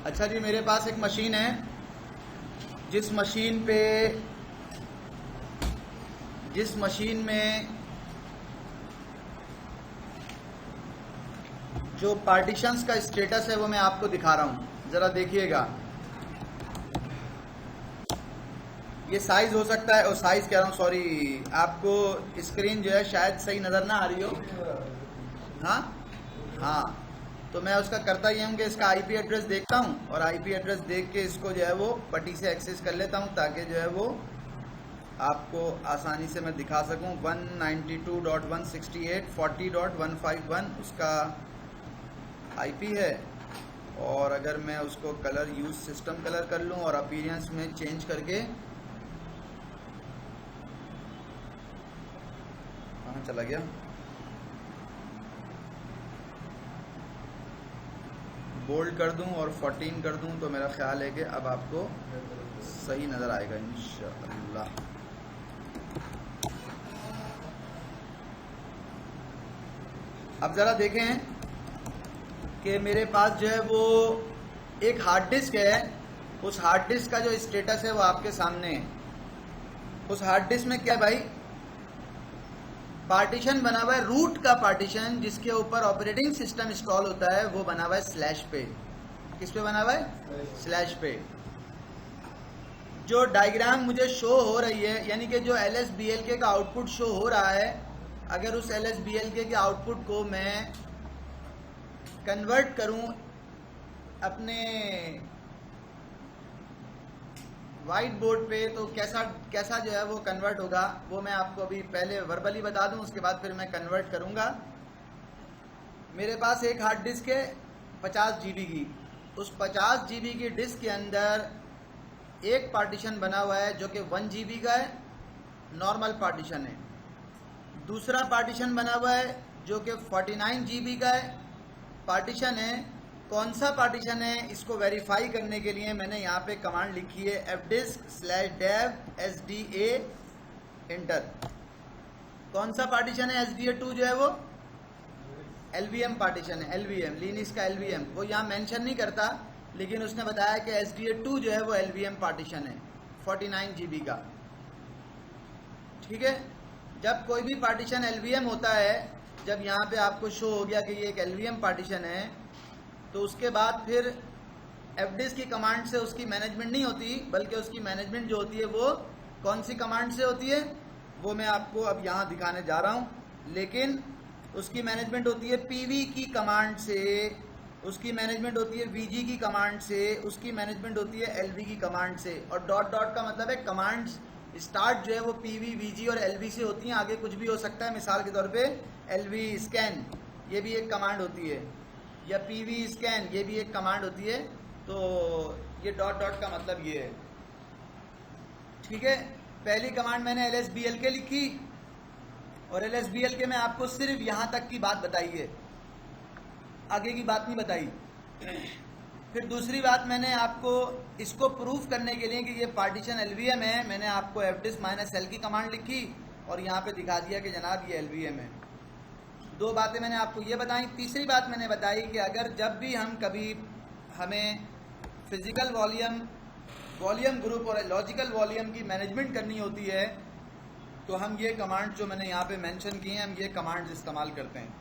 अच्छा जी, मेरे पास एक मशीन है जिस मशीन में जो पार्टीशंस का स्टेटस है वो मैं आपको दिखा रहा हूं, जरा देखिएगा। ये साइज हो सकता है, और साइज कह रहा हूँ, सॉरी, आपको स्क्रीन जो है शायद सही नज़र ना आ रही हो। हाँ हाँ, तो मैं उसका करता ही हूँ कि इसका आईपी एड्रेस देखता हूँ और आईपी एड्रेस देख के इसको जो है वो पट्टी से एक्सेस कर लेता हूँ, ताकि जो है वो आपको आसानी से मैं दिखा सकूँ। 192.168.40.151 उसका आईपी है। और अगर मैं उसको कलर यूज सिस्टम कलर कर लूँ और अपीयरेंस में चेंज करके, कहाँ चला गया, बोल्ड कर दूं और 14 कर दूं, तो मेरा ख्याल है कि अब आपको सही नज़र आएगा इंशाअल्लाह। अब ज़रा देखें कि मेरे पास जो है वो एक हार्ड डिस्क है। उस हार्ड डिस्क का जो स्टेटस है वो आपके सामने है। उस हार्ड डिस्क में क्या है भाई, पार्टीशन बना हुआ है, रूट का पार्टीशन जिसके ऊपर ऑपरेटिंग सिस्टम इंस्टॉल होता है, वो बना हुआ है स्लैश पे। किस पे बना हुआ है? स्लैश पे। जो डायग्राम मुझे शो हो रही है, यानी कि जो LSBLK का आउटपुट शो हो रहा है, अगर उस LSBLK के आउटपुट को मैं कन्वर्ट करूं अपने वाइट बोर्ड पे, तो कैसा जो है वो कन्वर्ट होगा, वो मैं आपको अभी पहले वर्बली बता दूं, उसके बाद फिर मैं कन्वर्ट करूंगा। मेरे पास एक हार्ड डिस्क है 50 GB की। उस 50 GB की डिस्क के अंदर एक पार्टीशन बना हुआ है जो कि 1 GB का है, नॉर्मल पार्टीशन है। दूसरा पार्टीशन बना हुआ है जो कि 49 GB का है, पार्टीशन है। कौन सा पार्टीशन है, इसको वेरीफाई करने के लिए मैंने यहाँ पे कमांड लिखी है fdisk/dev sda इंटर। कौन सा पार्टीशन है? SDA2 जो है वो LVM पार्टीशन है, LVM लिनक्स का LVM। वो यहाँ मेंशन नहीं करता, लेकिन उसने बताया कि SDA2 जो है वो LVM पार्टीशन है 49 GB का। ठीक है, जब कोई भी पार्टीशन LVM होता है, जब यहाँ पे आपको शो हो गया कि ये एक LVM पार्टीशन है, तो उसके बाद फिर fdisk की कमांड से उसकी मैनेजमेंट नहीं होती, बल्कि उसकी मैनेजमेंट जो होती है वो कौन सी कमांड से होती है, वो मैं आपको अब यहाँ दिखाने जा रहा हूँ। लेकिन उसकी मैनेजमेंट होती है pv की कमांड से, उसकी मैनेजमेंट होती है vg की कमांड से, उसकी मैनेजमेंट होती है lv की कमांड से। और डॉट डॉट का मतलब है कमांड्स स्टार्ट जो है वो pv, vg और lv से होती हैं, आगे कुछ भी हो सकता है। मिसाल के तौर पे lv स्कैन ये भी एक कमांड होती है, या pv स्कैन ये भी एक कमांड होती है। तो ये डॉट डॉट का मतलब ये है। ठीक है, पहली कमांड मैंने LSBLK लिखी, और LSBLK में आपको सिर्फ यहाँ तक की बात बताई है, आगे की बात नहीं बताई। फिर दूसरी बात, मैंने आपको इसको प्रूफ करने के लिए कि ये पार्टीशन LVM है, मैंने आपको fdisk-l की कमांड लिखी और यहाँ पे दिखा दिया कि जनाब ये LVM है। दो बातें मैंने आपको ये बताई। तीसरी बात मैंने बताई कि अगर जब भी हमें फिजिकल वॉल्यूम ग्रुप और लॉजिकल वॉल्यूम की मैनेजमेंट करनी होती है, तो हम ये कमांड जो मैंने यहाँ पे मेंशन की हैं, हम ये कमांड्स इस्तेमाल करते हैं।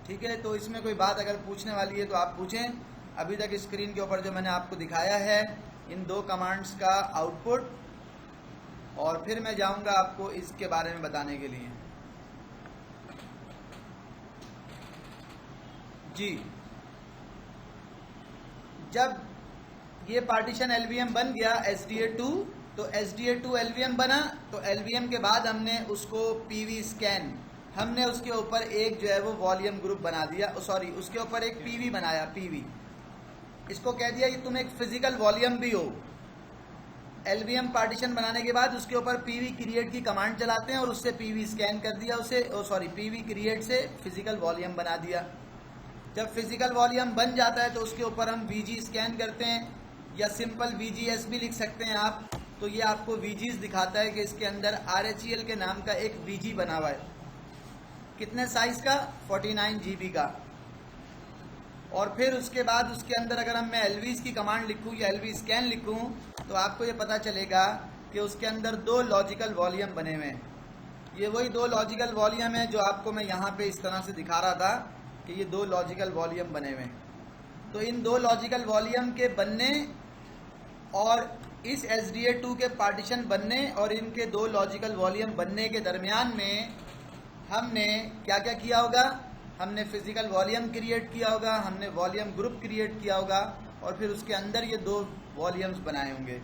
ठीक है, तो इसमें कोई बात अगर पूछने वाली है तो आप पूछें। अभी तक स्क्रीन के ऊपर जो मैंने आपको दिखाया है इन दो कमांड्स का आउटपुट, और फिर मैं जाऊँगा आपको इसके बारे में बताने के लिए। जी, जब ये पार्टीशन LVM बन गया SDA2, तो SDA2 LVM बना, तो LVM के बाद हमने उसको PV स्कैन, हमने उसके ऊपर एक जो है वो वॉल्यूम ग्रुप बना दिया, सॉरी उसके ऊपर एक PV बनाया, PV। इसको कह दिया कि तुम एक फिजिकल वॉल्यूम भी हो। LVM पार्टीशन बनाने के बाद उसके ऊपर PV क्रिएट की कमांड चलाते हैं और उससे PV स्कैन कर दिया, उसे PV क्रिएट से फिजिकल वॉल्यूम बना दिया। जब फिजिकल वॉल्यूम बन जाता है तो उसके ऊपर हम VG स्कैन करते हैं, या सिंपल VGS भी लिख सकते हैं आप। तो ये आपको VGS दिखाता है कि इसके अंदर RHEL के नाम का एक VG बना हुआ है। कितने साइज का? 49 GB का। और फिर उसके बाद उसके अंदर अगर मैं एलवीज की कमांड लिखूं या एलवी स्कैन लिखूं तो आपको ये पता चलेगा कि उसके अंदर 2 लॉजिकल वॉल्यूम बने हुए हैं। ये वही 2 लॉजिकल वॉल्यूम है जो आपको मैं यहाँ पे इस तरह से दिखा रहा था कि ये 2 लॉजिकल वॉल्यूम बने हुए हैं। तो इन 2 लॉजिकल वॉल्यूम के बनने और इस SDA2 के पार्टीशन बनने और इनके 2 लॉजिकल वॉल्यूम बनने के दरमियान में हमने क्या क्या किया होगा? हमने फिजिकल वॉल्यूम क्रिएट किया होगा, हमने वॉल्यूम ग्रुप क्रिएट किया होगा और फिर उसके अंदर ये 2 वॉल्यूम्स बनाए होंगे।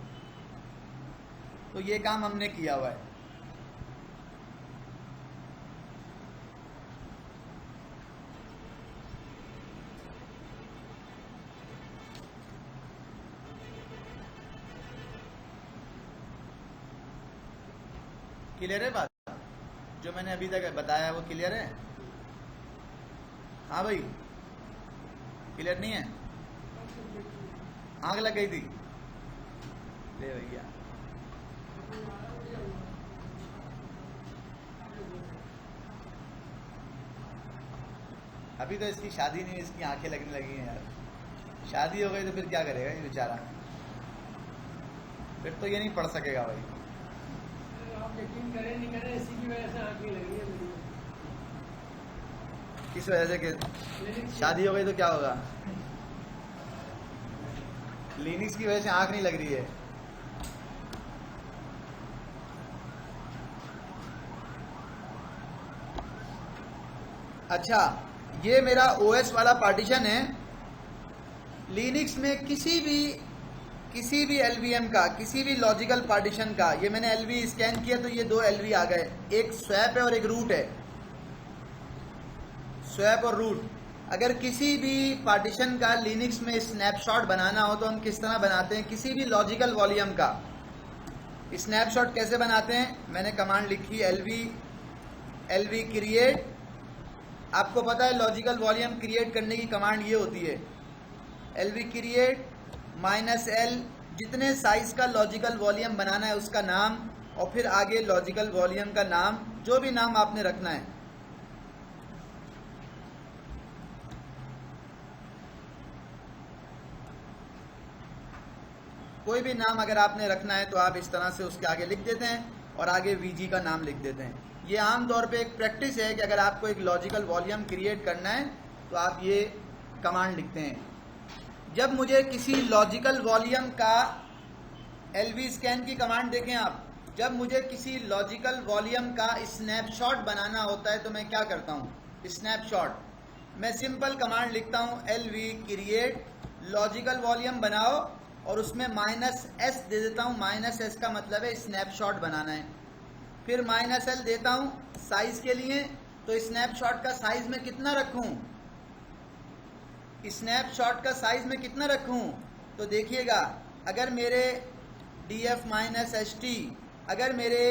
तो ये काम हमने किया हुआ है। क्लियर है बात? जो मैंने अभी तक बताया वो क्लियर है? हाँ भाई, क्लियर नहीं है? आग लग गई थी ले भैया। अभी तो इसकी शादी नहीं, इसकी आंखें लगने लगी हैं यार। शादी हो गई तो फिर क्या करेगा ये बेचारा? फिर तो ये नहीं पढ़ सकेगा भाई। आप यकीन करें नहीं करें, इसी की वजह से आंखें लगी है मेरी। किस वजह से? कि शादी हो गई तो क्या होगा? लिनक्स की वजह से आंख नहीं लग रही है। अच्छा, ये मेरा OS वाला पार्टीशन है। लिनक्स में किसी भी LVM का, किसी भी लॉजिकल पार्टीशन का, ये मैंने LV स्कैन किया तो ये 2 LV आ गए। एक स्वैप है और एक रूट है। स्वैप और रूट। अगर किसी भी पार्टीशन का लिनक्स में स्नैपशॉट बनाना हो तो हम किस तरह बनाते हैं? किसी भी लॉजिकल वॉल्यूम का स्नैपशॉट कैसे बनाते हैं? मैंने कमांड लिखी LV क्रिएट। आपको पता है लॉजिकल वॉल्यूम क्रिएट करने की कमांड ये होती है, LV क्रिएट -L, जितने साइज का लॉजिकल वॉल्यूम बनाना है उसका नाम और फिर आगे लॉजिकल वॉल्यूम का नाम, जो भी नाम आपने रखना है। कोई भी नाम अगर आपने रखना है तो आप इस तरह से उसके आगे लिख देते हैं और आगे VG का नाम लिख देते हैं। ये आम तौर पे एक प्रैक्टिस है कि अगर आपको एक लॉजिकल वॉल्यूम क्रिएट करना है तो आप ये कमांड लिखते हैं। जब मुझे किसी लॉजिकल वॉल्यूम का LV स्कैन की कमांड देखें आप, जब मुझे किसी लॉजिकल वॉल्यूम का स्नैपशॉट बनाना होता है तो मैं क्या करता हूँ? स्नैपशॉट, मैं सिंपल कमांड लिखता हूँ LV क्रिएट लॉजिकल वॉल्यूम बनाओ और उसमें -S दे देता हूँ। -S का मतलब है स्नैपशॉट बनाना है। फिर -L देता हूँ साइज के लिए। तो स्नैपशॉट का साइज में कितना रखूँ? स्नैपशॉट का साइज में कितना रखूँ? तो देखिएगा, अगर मेरे df-st, अगर मेरे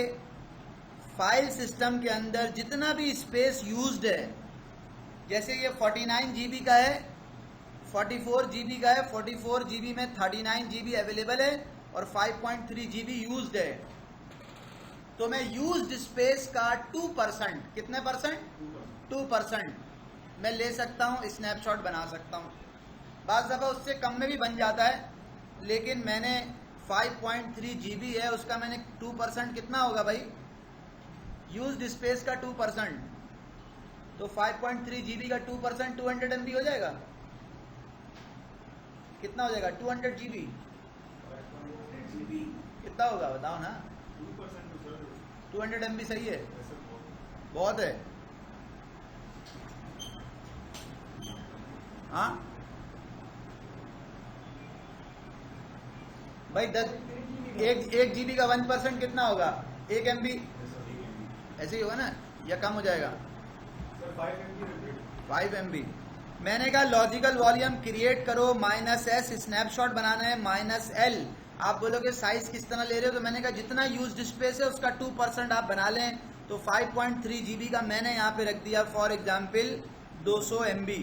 फाइल सिस्टम के अंदर जितना भी स्पेस यूज्ड है, जैसे ये 49 GB का है, 44 GB का है, 44 GB में 39 GB अवेलेबल है और 5.3 GB यूज्ड है, तो मैं यूज्ड स्पेस का 2%, कितने परसेंट? 2% मैं ले सकता हूँ, स्नैपशॉट बना सकता हूँ। बाज़ दफ़ा उससे कम में भी बन जाता है, लेकिन मैंने 5.3 GB है, उसका मैंने 2% कितना होगा भाई? यूज्ड स्पेस का 2%, तो 5.3 GB का 2% 200 MB हो जाएगा। कितना हो जाएगा? 200 GB कितना होगा बताओ ना? 200 MB सही है, बहुत है। हाँ भाई, 1 GB का 1% कितना होगा? 1 MB ऐसे ही होगा ना, या कम हो जाएगा? 5 MB। मैंने कहा लॉजिकल वॉल्यूम क्रिएट करो, -S स्नैपशॉट बनाना है, -L। आप बोलोगे साइज किस तरह ले रहे हो? तो मैंने कहा जितना यूज्ड स्पेस है उसका 2% आप बना लें। तो 5.3 GB का मैंने यहाँ पे रख दिया फॉर एग्जाम्पल 200 MB,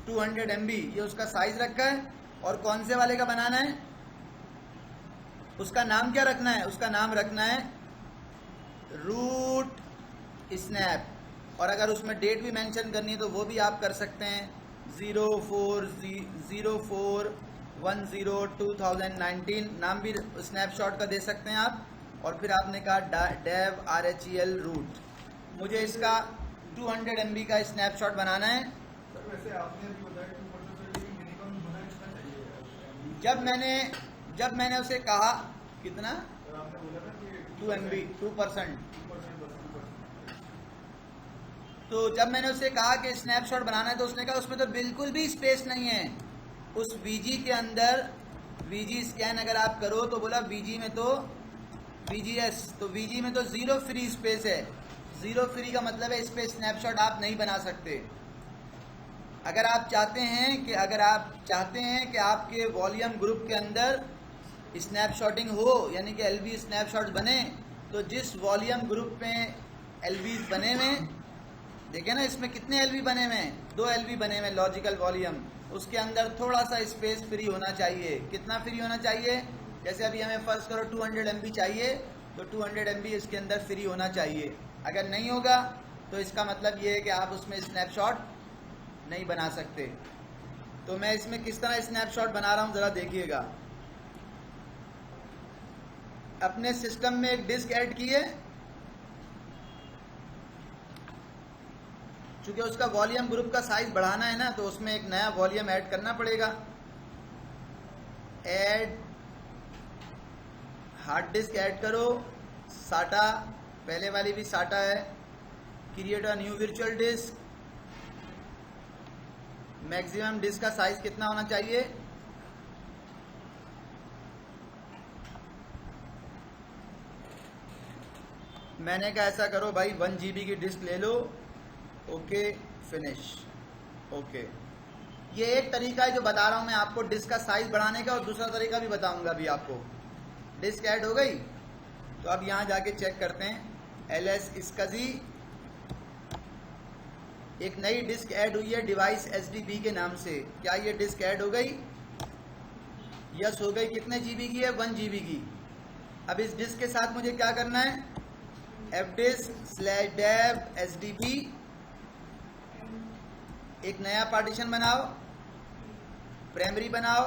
200 MB, ये उसका साइज रखा है। और कौन से वाले का बनाना है? उसका नाम क्या रखना है? उसका नाम रखना है रूट स्नैप। और अगर उसमें डेट भी मेंशन करनी है तो वो भी आप कर सकते हैं। 04102019 नाम भी स्नैपशॉट का दे सकते हैं आप। और फिर आपने कहा डेव RHEL रूट, मुझे इसका 200 MB का स्नैपशॉट बनाना है। सर वैसे आपने अभी बताया 2% से मिनिमम होना कितना चाहिए? जब मैंने उसे कहा कितना, सर आपने बोला ना कि 2 MB 2%, 2%। तो जब मैंने उसे कहा कि स्नैपशॉट बनाना है तो उसने कहा उसमें तो बिल्कुल भी स्पेस नहीं है। उस VG के अंदर VG स्कैन अगर आप करो तो बोला VG में तो VGS, तो VG में तो जीरो फ्री स्पेस है। जीरो फ्री का मतलब है इस पे स्नैपशॉट आप नहीं बना सकते। अगर आप चाहते हैं कि आपके वॉल्यूम ग्रुप के अंदर स्नैपशॉटिंग हो, यानी कि LV स्नैपशॉट बने, तो जिस वॉल्यूम ग्रुप में LV बने हुए, देखें ना इसमें कितने LV बने हुए हैं, 2 LV बने हुए लॉजिकल वॉल्यूम, उसके अंदर थोड़ा सा स्पेस फ्री होना चाहिए। कितना फ्री होना चाहिए? जैसे अभी हमें फर्ज करो 200 MB चाहिए, तो 200 MB इसके अंदर फ्री होना चाहिए। अगर नहीं होगा तो इसका मतलब ये है कि आप उसमें स्नैपशॉट नहीं बना सकते। तो मैं इसमें किस तरह स्नैपशॉट बना रहा हूं जरा देखिएगा। अपने सिस्टम में एक डिस्क ऐड की है, चूंकि उसका वॉल्यूम ग्रुप का साइज बढ़ाना है ना, तो उसमें एक नया वॉल्यूम ऐड करना पड़ेगा। ऐड हार्ड डिस्क ऐड करो, साटा, पहले वाली भी साटा है। Create a new virtual disk. Maximum disk का साइज कितना होना चाहिए? मैंने कहा ऐसा करो भाई 1 GB की डिस्क ले लो। Okay, finish. ओके, ये एक तरीका है जो बता रहा हूं मैं आपको डिस्क का साइज बढ़ाने का, और दूसरा तरीका भी बताऊंगा अभी आपको। डिस्क ऐड हो गई, तो अब यहां जाके चेक करते हैं। LS SCSI, एक नई डिस्क ऐड हुई है डिवाइस SDB के नाम से। क्या ये डिस्क ऐड हो गई? यस हो गई। कितने GB की है? 1 GB की। अब इस डिस्क के साथ मुझे क्या करना है? fdisk/dev SDB, एक नया पार्टीशन बनाओ, प्राइमरी बनाओ,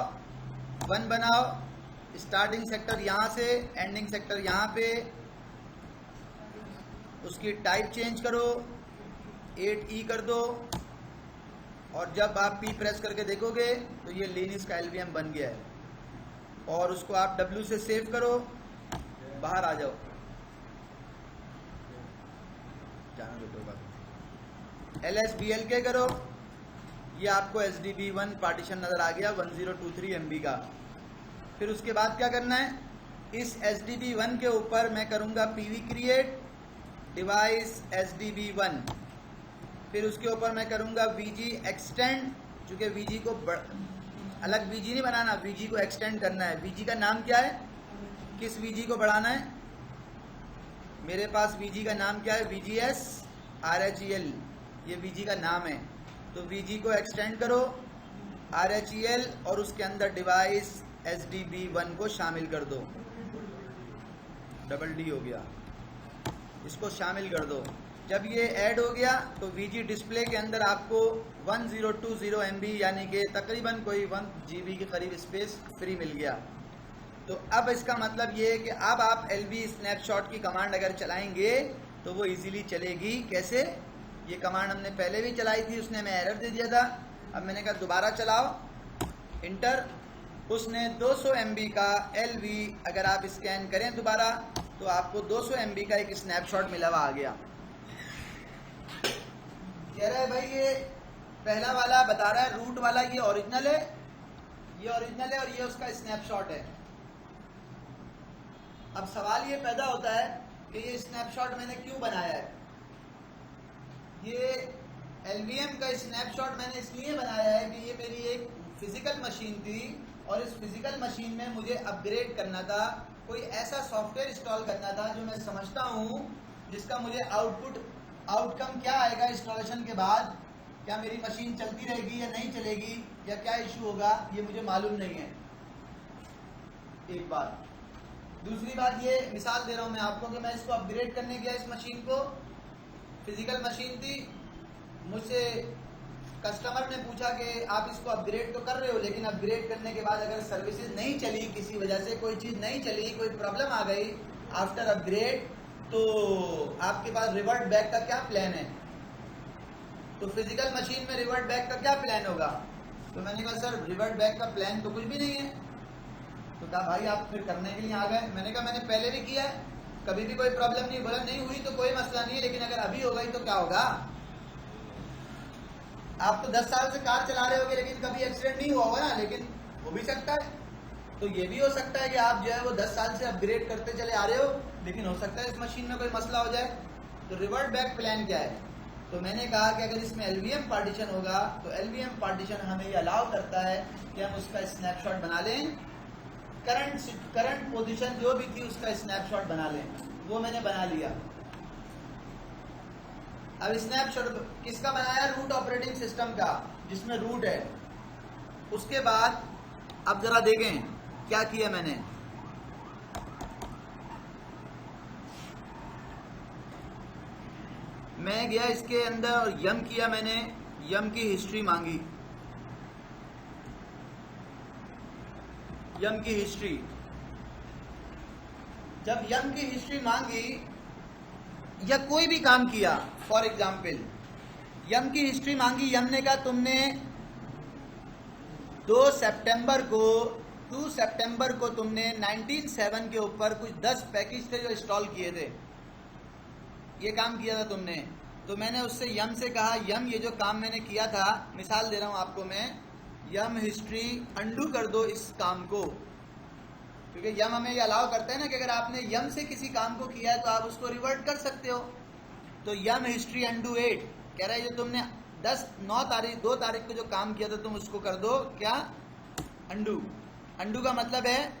1 बनाओ, स्टार्टिंग सेक्टर यहां से, एंडिंग सेक्टर यहां पे, उसकी टाइप चेंज करो, 8E कर दो, और जब आप P प्रेस करके देखोगे तो ये लिनक्स का LVM बन गया है। और उसको आप W से सेव करो, बाहर आ जाओ, जाना दो कोई बात। LSBLK करो, ये आपको SDB1 पार्टीशन नजर आ गया 1023 MB का। फिर उसके बाद क्या करना है? इस SDB1 के ऊपर मैं करूंगा PV क्रिएट डिवाइस SDB1। फिर उसके ऊपर मैं करूंगा VG एक्सटेंड, चूंकि VG को अलग VG नहीं बनाना, VG को एक्सटेंड करना है। VG का नाम क्या है? किस VG को बढ़ाना है? मेरे पास VG का नाम क्या है? VGS RHEL, ये VG का नाम है। तो VG को एक्सटेंड करो, RHEL, और उसके अंदर डिवाइस SDB1 को शामिल कर दो। D हो गया, इसको शामिल कर दो। जब ये ऐड हो गया तो VG डिस्प्ले के अंदर आपको 1020 MB, यानी कि तकरीबन कोई 1 GB के करीब स्पेस फ्री मिल गया। तो अब इसका मतलब ये है कि अब आप LV स्नैपशॉट की कमांड अगर चलाएंगे तो वो इजीली चलेगी। कैसे? ये कमांड हमने पहले भी चलाई थी, उसने हमें एरर दे दिया था। अब मैंने कहा दोबारा चलाओ, इंटर। उसने 200 MB का LV अगर आप स्कैन करें दोबारा तो आपको 200 MB का एक स्नैपशॉट मिला हुआ आ गया। कह रहा है भाई ये पहला वाला बता रहा है, रूट वाला ये ओरिजिनल है, ये ओरिजिनल है और ये उसका स्नैपशॉट है। अब सवाल ये पैदा होता है कि ये स्नैपशॉट मैंने क्यों बनाया है। ये LVM का स्नैपशॉट मैंने इसलिए बनाया है कि ये मेरी एक फिजिकल मशीन थी और इस फिजिकल मशीन में मुझे अपग्रेड करना था, कोई ऐसा सॉफ्टवेयर इंस्टॉल करना था जो मैं समझता हूँ जिसका मुझे आउटकम क्या आएगा इंस्टॉलेशन के बाद, क्या मेरी मशीन चलती रहेगी या नहीं चलेगी या क्या इशू होगा, ये मुझे मालूम नहीं है। एक बात। दूसरी बात ये मिसाल दे रहा हूँ मैं आपको कि मैं इसको अपग्रेड करने गया, इस मशीन को, फिजिकल मशीन थी, मुझसे कस्टमर ने पूछा कि आप इसको अपग्रेड तो कर रहे हो, लेकिन अपग्रेड करने के बाद अगर सर्विसेज नहीं चली, किसी वजह से कोई चीज़ नहीं चली, कोई प्रॉब्लम आ गई आफ्टर अपग्रेड, तो आपके पास रिवर्ट बैक का क्या प्लान है? तो फिजिकल मशीन में रिवर्ट बैक का क्या प्लान होगा? तो मैंने कहा सर रिवर्ट बैक का प्लान तो कुछ भी नहीं है। तो कहा भाई आप फिर करने के लिए आ गए। मैंने कहा मैंने पहले भी किया है, कभी भी कोई प्रॉब्लम नहीं। बोला नहीं हुई तो कोई मसला नहीं है, लेकिन अगर अभी हो गई तो क्या होगा? आप तो 10 साल से कार चला रहे होगे लेकिन कभी एक्सीडेंट नहीं हुआ होगा ना, लेकिन हो भी सकता है। तो ये भी हो सकता है कि आप जो है वो 10 साल से अपग्रेड करते चले आ रहे हो, लेकिन हो सकता है इस मशीन में कोई मसला हो जाए। तो रिवर्ट बैक प्लान क्या है? तो मैंने कहा कि अगर इसमें एलवीएम पार्टीशन होगा तो एलवीएम पार्टीशन हमें ये अलाउ करता है कि हम उसका स्नैपशॉट बना लें, करंट पोजीशन जो भी थी उसका स्नैपशॉट बना लें। वो मैंने बना लिया। अब स्नैपशॉट किसका बनाया? रूट ऑपरेटिंग सिस्टम का, जिसमें रूट है। उसके बाद अब जरा देखें क्या किया मैंने। मैं गया इसके अंदर और यम किया मैंने, यम की हिस्ट्री मांगी, यम की हिस्ट्री। जब यम की हिस्ट्री मांगी या कोई भी काम किया, फॉर एग्जाम्पल यम की हिस्ट्री मांगी, यम ने कहा तुमने 2 सितंबर को तुमने 19/7 के ऊपर कुछ 10 पैकेज थे जो इंस्टॉल किए थे, ये काम किया था तुमने। तो मैंने उससे यम से कहा यम ये जो काम मैंने किया था, मिसाल दे रहा हूं आपको मैं, यम हिस्ट्री अंडू कर दो इस काम को, क्योंकि यम हमें ये अलाउ करता है ना कि अगर आपने यम से किसी काम को किया है तो आप उसको रिवर्ट कर सकते हो। तो यम हिस्ट्री अंडू 8 कह रहा है जो तुमने 2 तारीख को जो काम किया था तुम उसको कर दो क्या? अंडू। अंडू का मतलब है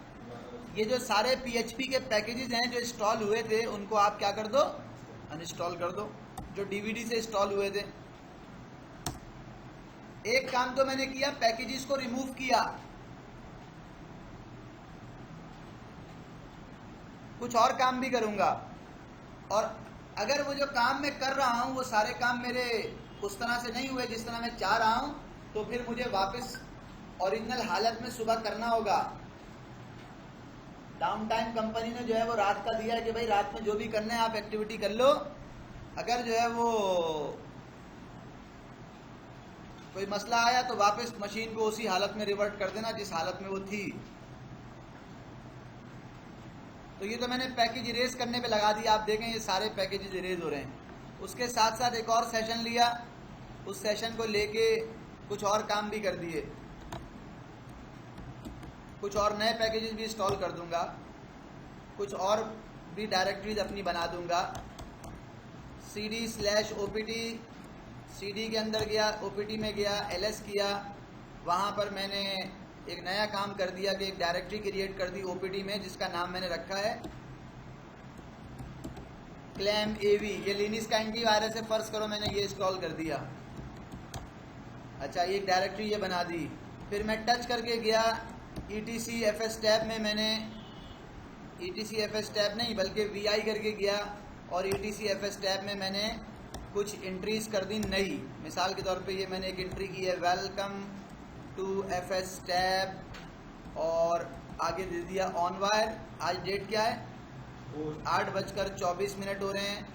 ये जो सारे PHP के पैकेजेस हैं जो इंस्टॉल हुए थे उनको आप क्या कर दो? अनइंस्टॉल कर दो, जो डीवीडी से इंस्टॉल हुए थे। एक काम तो मैंने किया, पैकेजेस को रिमूव किया। कुछ और काम भी करूंगा, और अगर वो जो काम मैं कर रहा हूं वो सारे काम मेरे उस तरह से नहीं हुए जिस तरह मैं चाह रहा हूं, तो फिर मुझे वापस ओरिजिनल हालत में सुबह करना होगा। डाउन टाइम कंपनी ने जो है वो रात का दिया है कि भाई रात में जो भी करना है आप एक्टिविटी कर लो। अगर जो है वो कोई मसला आया तो वापस मशीन को उसी हालत में रिवर्ट कर देना जिस हालत में वो थी। तो ये तो मैंने पैकेज इरेज करने पे लगा दिया। आप देखें ये सारे पैकेजेस इरेज हो रहे हैं। उसके साथ साथ एक और सेशन लिया, उस सेशन को लेके कुछ और काम भी कर दिए, कुछ और नए पैकेजेस भी इंस्टॉल कर दूंगा, कुछ और भी डायरेक्टरीज अपनी बना दूंगा। CD/OPT, CD के अंदर गया, OPT में गया, LS किया, वहाँ पर मैंने एक नया काम कर दिया कि एक डायरेक्टरी क्रिएट कर दी OPT में जिसका नाम मैंने रखा है क्लेम AV। ये लिनक्स का एंटीवायरस है, फर्ज करो मैंने ये इंस्टॉल कर दिया। अच्छा, एक डायरेक्टरी ये बना दी। फिर मैं टच करके गया ETCFS टैब में, मैंने ETCFS टैब नहीं बल्कि VI करके गया और ETCFS टैब में मैंने कुछ एंट्रीज कर दी नई। मिसाल के तौर पे ये मैंने एक एंट्री की है वेलकम टू FS टैब, और आगे दे दिया ऑन वायर। आज डेट क्या है? 8:24 हो रहे हैं,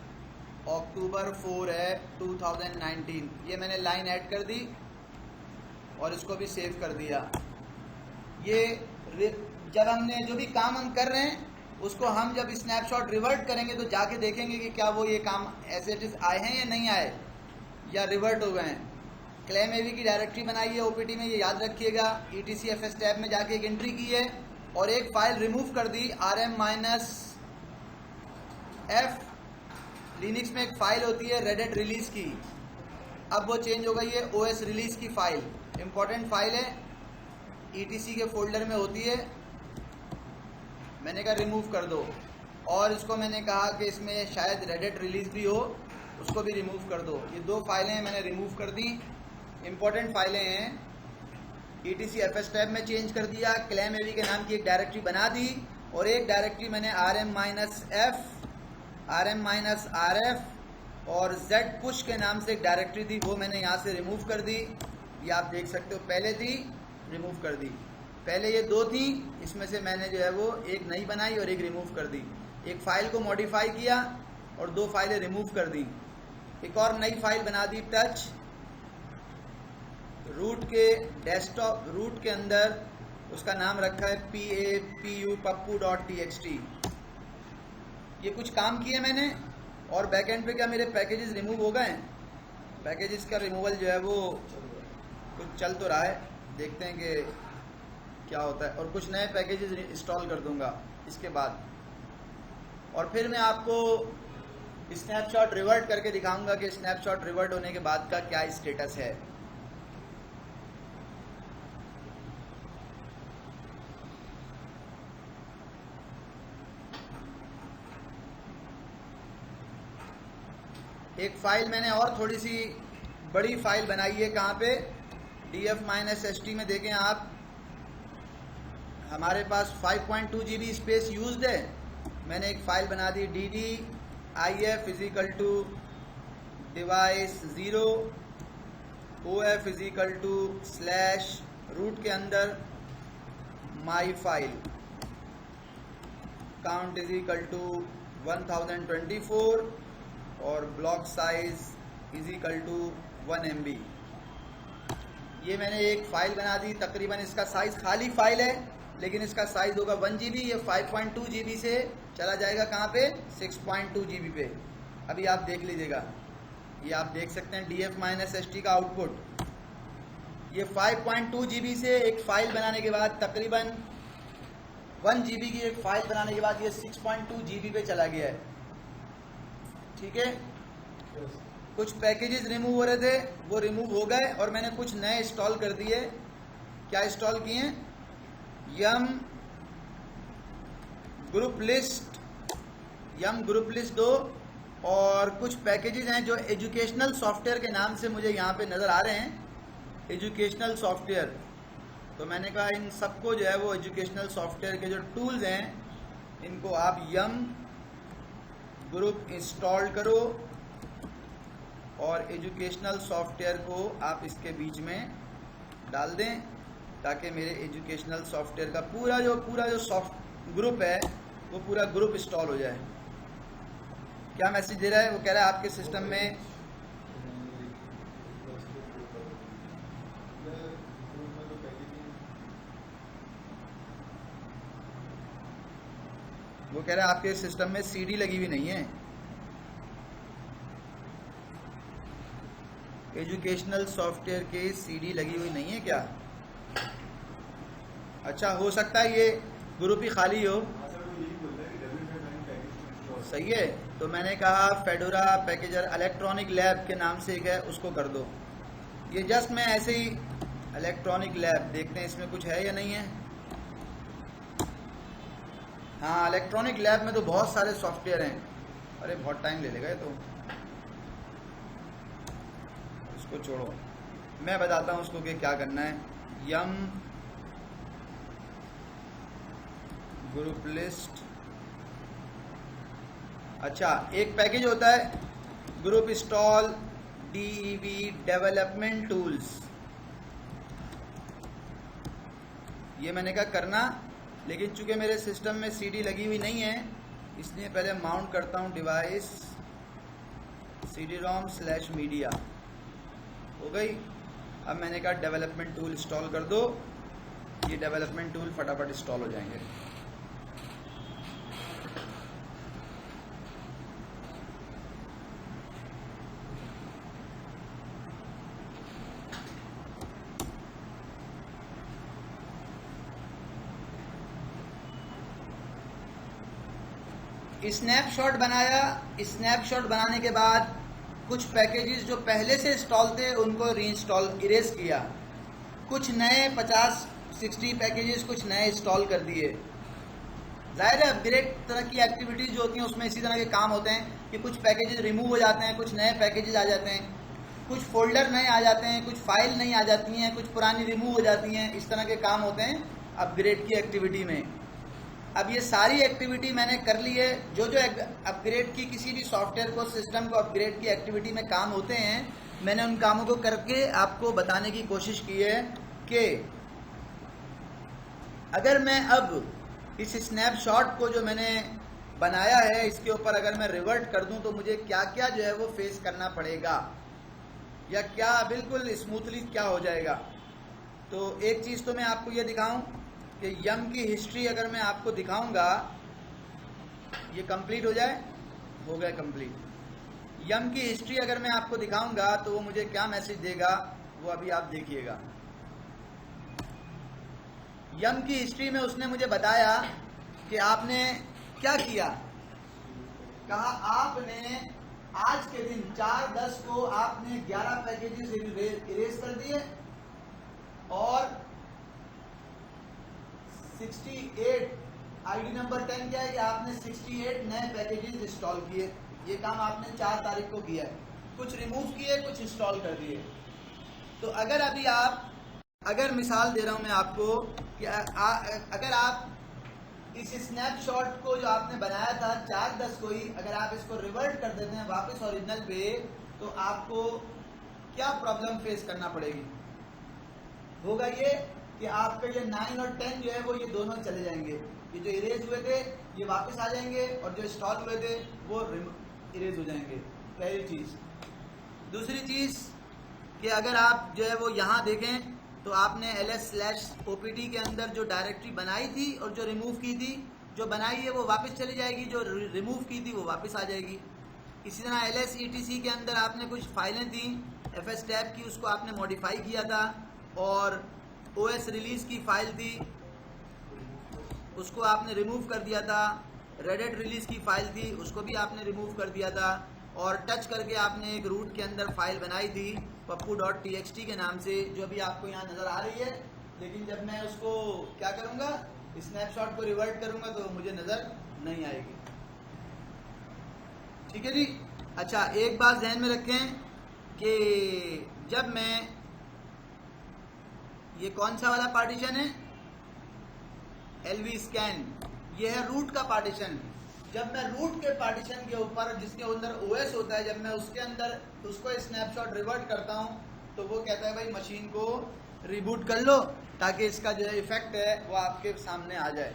अक्टूबर 4 है 2019। ये मैंने लाइन ऐड कर दी और इसको भी सेव कर दिया। ये जब हमने जो भी काम हम कर रहे हैं उसको हम जब स्नैपशॉट रिवर्ट करेंगे तो जाके देखेंगे कि क्या वो ये काम एज इट इज आए हैं या नहीं आए, या रिवर्ट हो गए हैं। क्लेम AV की डायरेक्टरी बनाई है OPT में, ये याद रखिएगा। ETCFS टैब में जाके एक एंट्री की है और एक फाइल रिमूव कर दी RM-F। लिनक्स में एक फाइल होती है रेडिट रिलीज की, अब वो चेंज हो गई है OS रिलीज की फाइल। इंपॉर्टेंट फाइल है, ETC के फोल्डर में होती है। मैंने कहा रिमूव कर दो, और इसको मैंने कहा कि इसमें शायद रेडिट रिलीज भी हो, उसको भी रिमूव कर दो। ये 2 फाइलें मैंने रिमूव कर दी, इंपॉर्टेंट फाइलें हैं। ETCFS टैब में चेंज कर दिया, क्लेम AV के नाम की एक डायरेक्टरी बना दी, और एक डायरेक्टरी मैंने RM-F, RM-RF और Z पुश के नाम से एक डायरेक्टरी थी, वो मैंने यहाँ से रिमूव कर दी। ये आप देख सकते हो, पहले थी रिमूव कर दी। पहले ये 2 थी, इसमें से मैंने जो है वो एक नई बनाई और एक रिमूव कर दी। एक फाइल को मॉडिफाई किया और 2 फाइलें रिमूव कर दी। एक और नई फाइल बना दी टच। रूट के डेस्कटॉप रूट के अंदर उसका नाम रखा है pappu.txt। ये कुछ काम किए मैंने, और बैकएंड पे क्या मेरे पैकेजेस रिमूव हो गए। पैकेजेस का रिमूवल जो है वो कुछ चल तो रहा है, देखते हैं कि क्या होता है। और कुछ नए पैकेजेस इंस्टॉल कर दूंगा इसके बाद, और फिर मैं आपको स्नैपशॉट रिवर्ट करके दिखाऊंगा कि स्नैपशॉट रिवर्ट होने के बाद का क्या स्टेटस है। एक फाइल मैंने और थोड़ी सी बड़ी फाइल बनाई है, कहाँ पे, df-st में देखें आप, हमारे पास 5.2 GB स्पेस यूज्ड है। मैंने एक फाइल बना दी ddif is equal to device 0 of is equal to slash root के अंदर my file count is equal to 1024 और block size is equal to 1 MB। ये मैंने एक फाइल बना दी, तकरीबन इसका साइज, खाली फाइल है लेकिन इसका साइज होगा 1 GB। ये 5.2 GB से चला जाएगा कहाँ पे, 6.2 GB पे। अभी आप देख लीजिएगा, ये आप देख सकते हैं df-st का आउटपुट। ये 5.2 GB से एक फाइल बनाने के बाद, तकरीबन 1 GB की एक फाइल बनाने के बाद ये 6.2 GB पे चला गया है। ठीक है, कुछ पैकेजेस रिमूव हो रहे थे, वो रिमूव हो गए और मैंने कुछ नए इंस्टॉल कर दिए। क्या इंस्टॉल किए, यम ग्रुप लिस्ट 2, और कुछ पैकेजेस हैं जो एजुकेशनल सॉफ्टवेयर के नाम से मुझे यहाँ पे नज़र आ रहे हैं, एजुकेशनल सॉफ्टवेयर। तो मैंने कहा इन सबको जो है वो एजुकेशनल सॉफ्टवेयर के जो टूल्स हैं, इनको आप यम ग्रुप इंस्टॉल करो और एजुकेशनल सॉफ्टवेयर को आप इसके बीच में डाल दें, ताकि मेरे एजुकेशनल सॉफ्टवेयर का पूरा जो सॉफ्ट ग्रुप है वो पूरा ग्रुप इंस्टॉल हो जाए। क्या मैसेज दे रहा है, वो कह रहा है आपके सिस्टम में आपके सिस्टम में CD लगी हुई नहीं है। एजुकेशनल सॉफ्टवेयर के CD लगी हुई नहीं है क्या? अच्छा, हो सकता है ये ग्रुप ही खाली हो। सही है, तो मैंने कहा फेडोरा पैकेजर इलेक्ट्रॉनिक लैब के नाम से एक है, उसको कर दो। ये जस्ट मैं ऐसे ही इलेक्ट्रॉनिक लैब, देखते हैं इसमें कुछ है या नहीं है। हाँ, इलेक्ट्रॉनिक लैब में तो बहुत सारे सॉफ्टवेयर हैं। अरे बहुत टाइम ले लेगा ये तो, उसको छोड़ो, मैं बताता हूँ उसको कि क्या करना है। यम ग्रुप लिस्ट, अच्छा एक पैकेज होता है group install DEV development tools, ये मैंने कहा करना, लेकिन चूंकि मेरे सिस्टम में CD लगी हुई नहीं है, इसलिए पहले माउंट करता हूँ डिवाइस CD-ROM/मीडिया। हो गई। अब मैंने कहा डेवलपमेंट टूल इंस्टॉल कर दो, ये डेवलपमेंट टूल फटाफट इंस्टॉल हो जाएंगे। स्नैपशॉट बनाया, स्नैपशॉट बनाने के बाद कुछ पैकेजेस जो पहले से इंस्टॉल थे उनको रीइंस्टॉल, इरेज किया। कुछ नए 50-60 पैकेजेस कुछ नए इंस्टॉल कर दिए। जाहिर है अपग्रेड तरह की एक्टिविटीज जो होती हैं उसमें इसी तरह के काम होते हैं कि कुछ पैकेजेस रिमूव हो जाते हैं, कुछ नए पैकेजेस आ जाते हैं, कुछ फोल्डर नए आ जाते हैं, कुछ फाइल नई आ जाती हैं, कुछ पुरानी रिमूव हो जाती हैं। इस तरह के काम होते हैं अपग्रेड की एक्टिविटी में। अब ये सारी एक्टिविटी मैंने कर ली है। जो जो अपग्रेड की किसी भी सॉफ्टवेयर को, सिस्टम को अपग्रेड की एक्टिविटी में काम होते हैं, मैंने उन कामों को करके आपको बताने की कोशिश की है कि अगर मैं अब इस स्नैपशॉट को जो मैंने बनाया है इसके ऊपर अगर मैं रिवर्ट कर दूं तो मुझे क्या क्या जो है वो फेस करना पड़ेगा, या क्या बिल्कुल स्मूथली क्या हो जाएगा। तो एक चीज़ तो मैं आपको ये दिखाऊं कि यम की हिस्ट्री अगर मैं आपको दिखाऊंगा, ये कंप्लीट हो जाए, हो गया कंप्लीट। यम की हिस्ट्री अगर मैं आपको दिखाऊंगा तो वो मुझे क्या मैसेज देगा वो अभी आप देखिएगा। यम की हिस्ट्री में उसने मुझे बताया कि आपने क्या किया। कहा आपने आज के दिन 4/10 को आपने 11 पैकेजेस इरेज कर दिए और 68 आईडी नंबर 10 क्या है कि आपने 68 नए पैकेजेस इंस्टॉल किए। ये काम आपने 4 तारीख को किया है। कुछ रिमूव किए, कुछ इंस्टॉल कर दिए। तो अगर अभी आप, अगर मिसाल दे रहा हूं मैं आपको कि अगर आप इस स्नैपशॉट को जो आपने बनाया था 4/10 को ही अगर आप इसको रिवर्ट कर देते हैं वापस ओरिजिनल पे, तो आपको क्या प्रॉब्लम फेस करना पड़ेगी। होगा ये कि आपके ये 9 और 10 जो है वो ये दोनों चले जाएंगे। ये जो इरेज हुए थे ये वापस आ जाएंगे और जो इंस्टॉल हुए थे वो इरेज हो जाएंगे। पहली चीज। दूसरी चीज कि अगर आप जो है वो यहाँ देखें तो आपने ls/opt के अंदर जो डायरेक्टरी बनाई थी और जो रिमूव की थी, जो बनाई है वो वापस चली जाएगी, जो रिमूव की थी वो वापस आ जाएगी। इसी तरह ls/etc के अंदर आपने कुछ फाइलें थी fs टैब की, उसको आपने मॉडिफाई किया था, और OS रिलीज की फाइल थी उसको आपने रिमूव कर दिया था। रेडिट रिलीज की फाइल थी उसको भी आपने रिमूव कर दिया था, और टच करके आपने एक रूट के अंदर फाइल बनाई थी puppu.txt के नाम से, जो भी आपको यहाँ नजर आ रही है। लेकिन जब मैं उसको क्या करूँगा, स्नैपशॉट को रिवर्ट करूँगा तो मुझे नजर नहीं आएगी। ठीक है जी। अच्छा, एक बात ध्यान में रखें कि जब मैं, ये कौन सा वाला पार्टीशन है, LV स्कैन, ये है रूट का पार्टीशन। जब मैं रूट के पार्टीशन के ऊपर जिसके अंदर OS होता है, जब मैं उसके अंदर उसको स्नैपशॉट रिवर्ट करता हूं तो वो कहता है भाई मशीन को रिबूट कर लो ताकि इसका जो है इफेक्ट है वो आपके सामने आ जाए।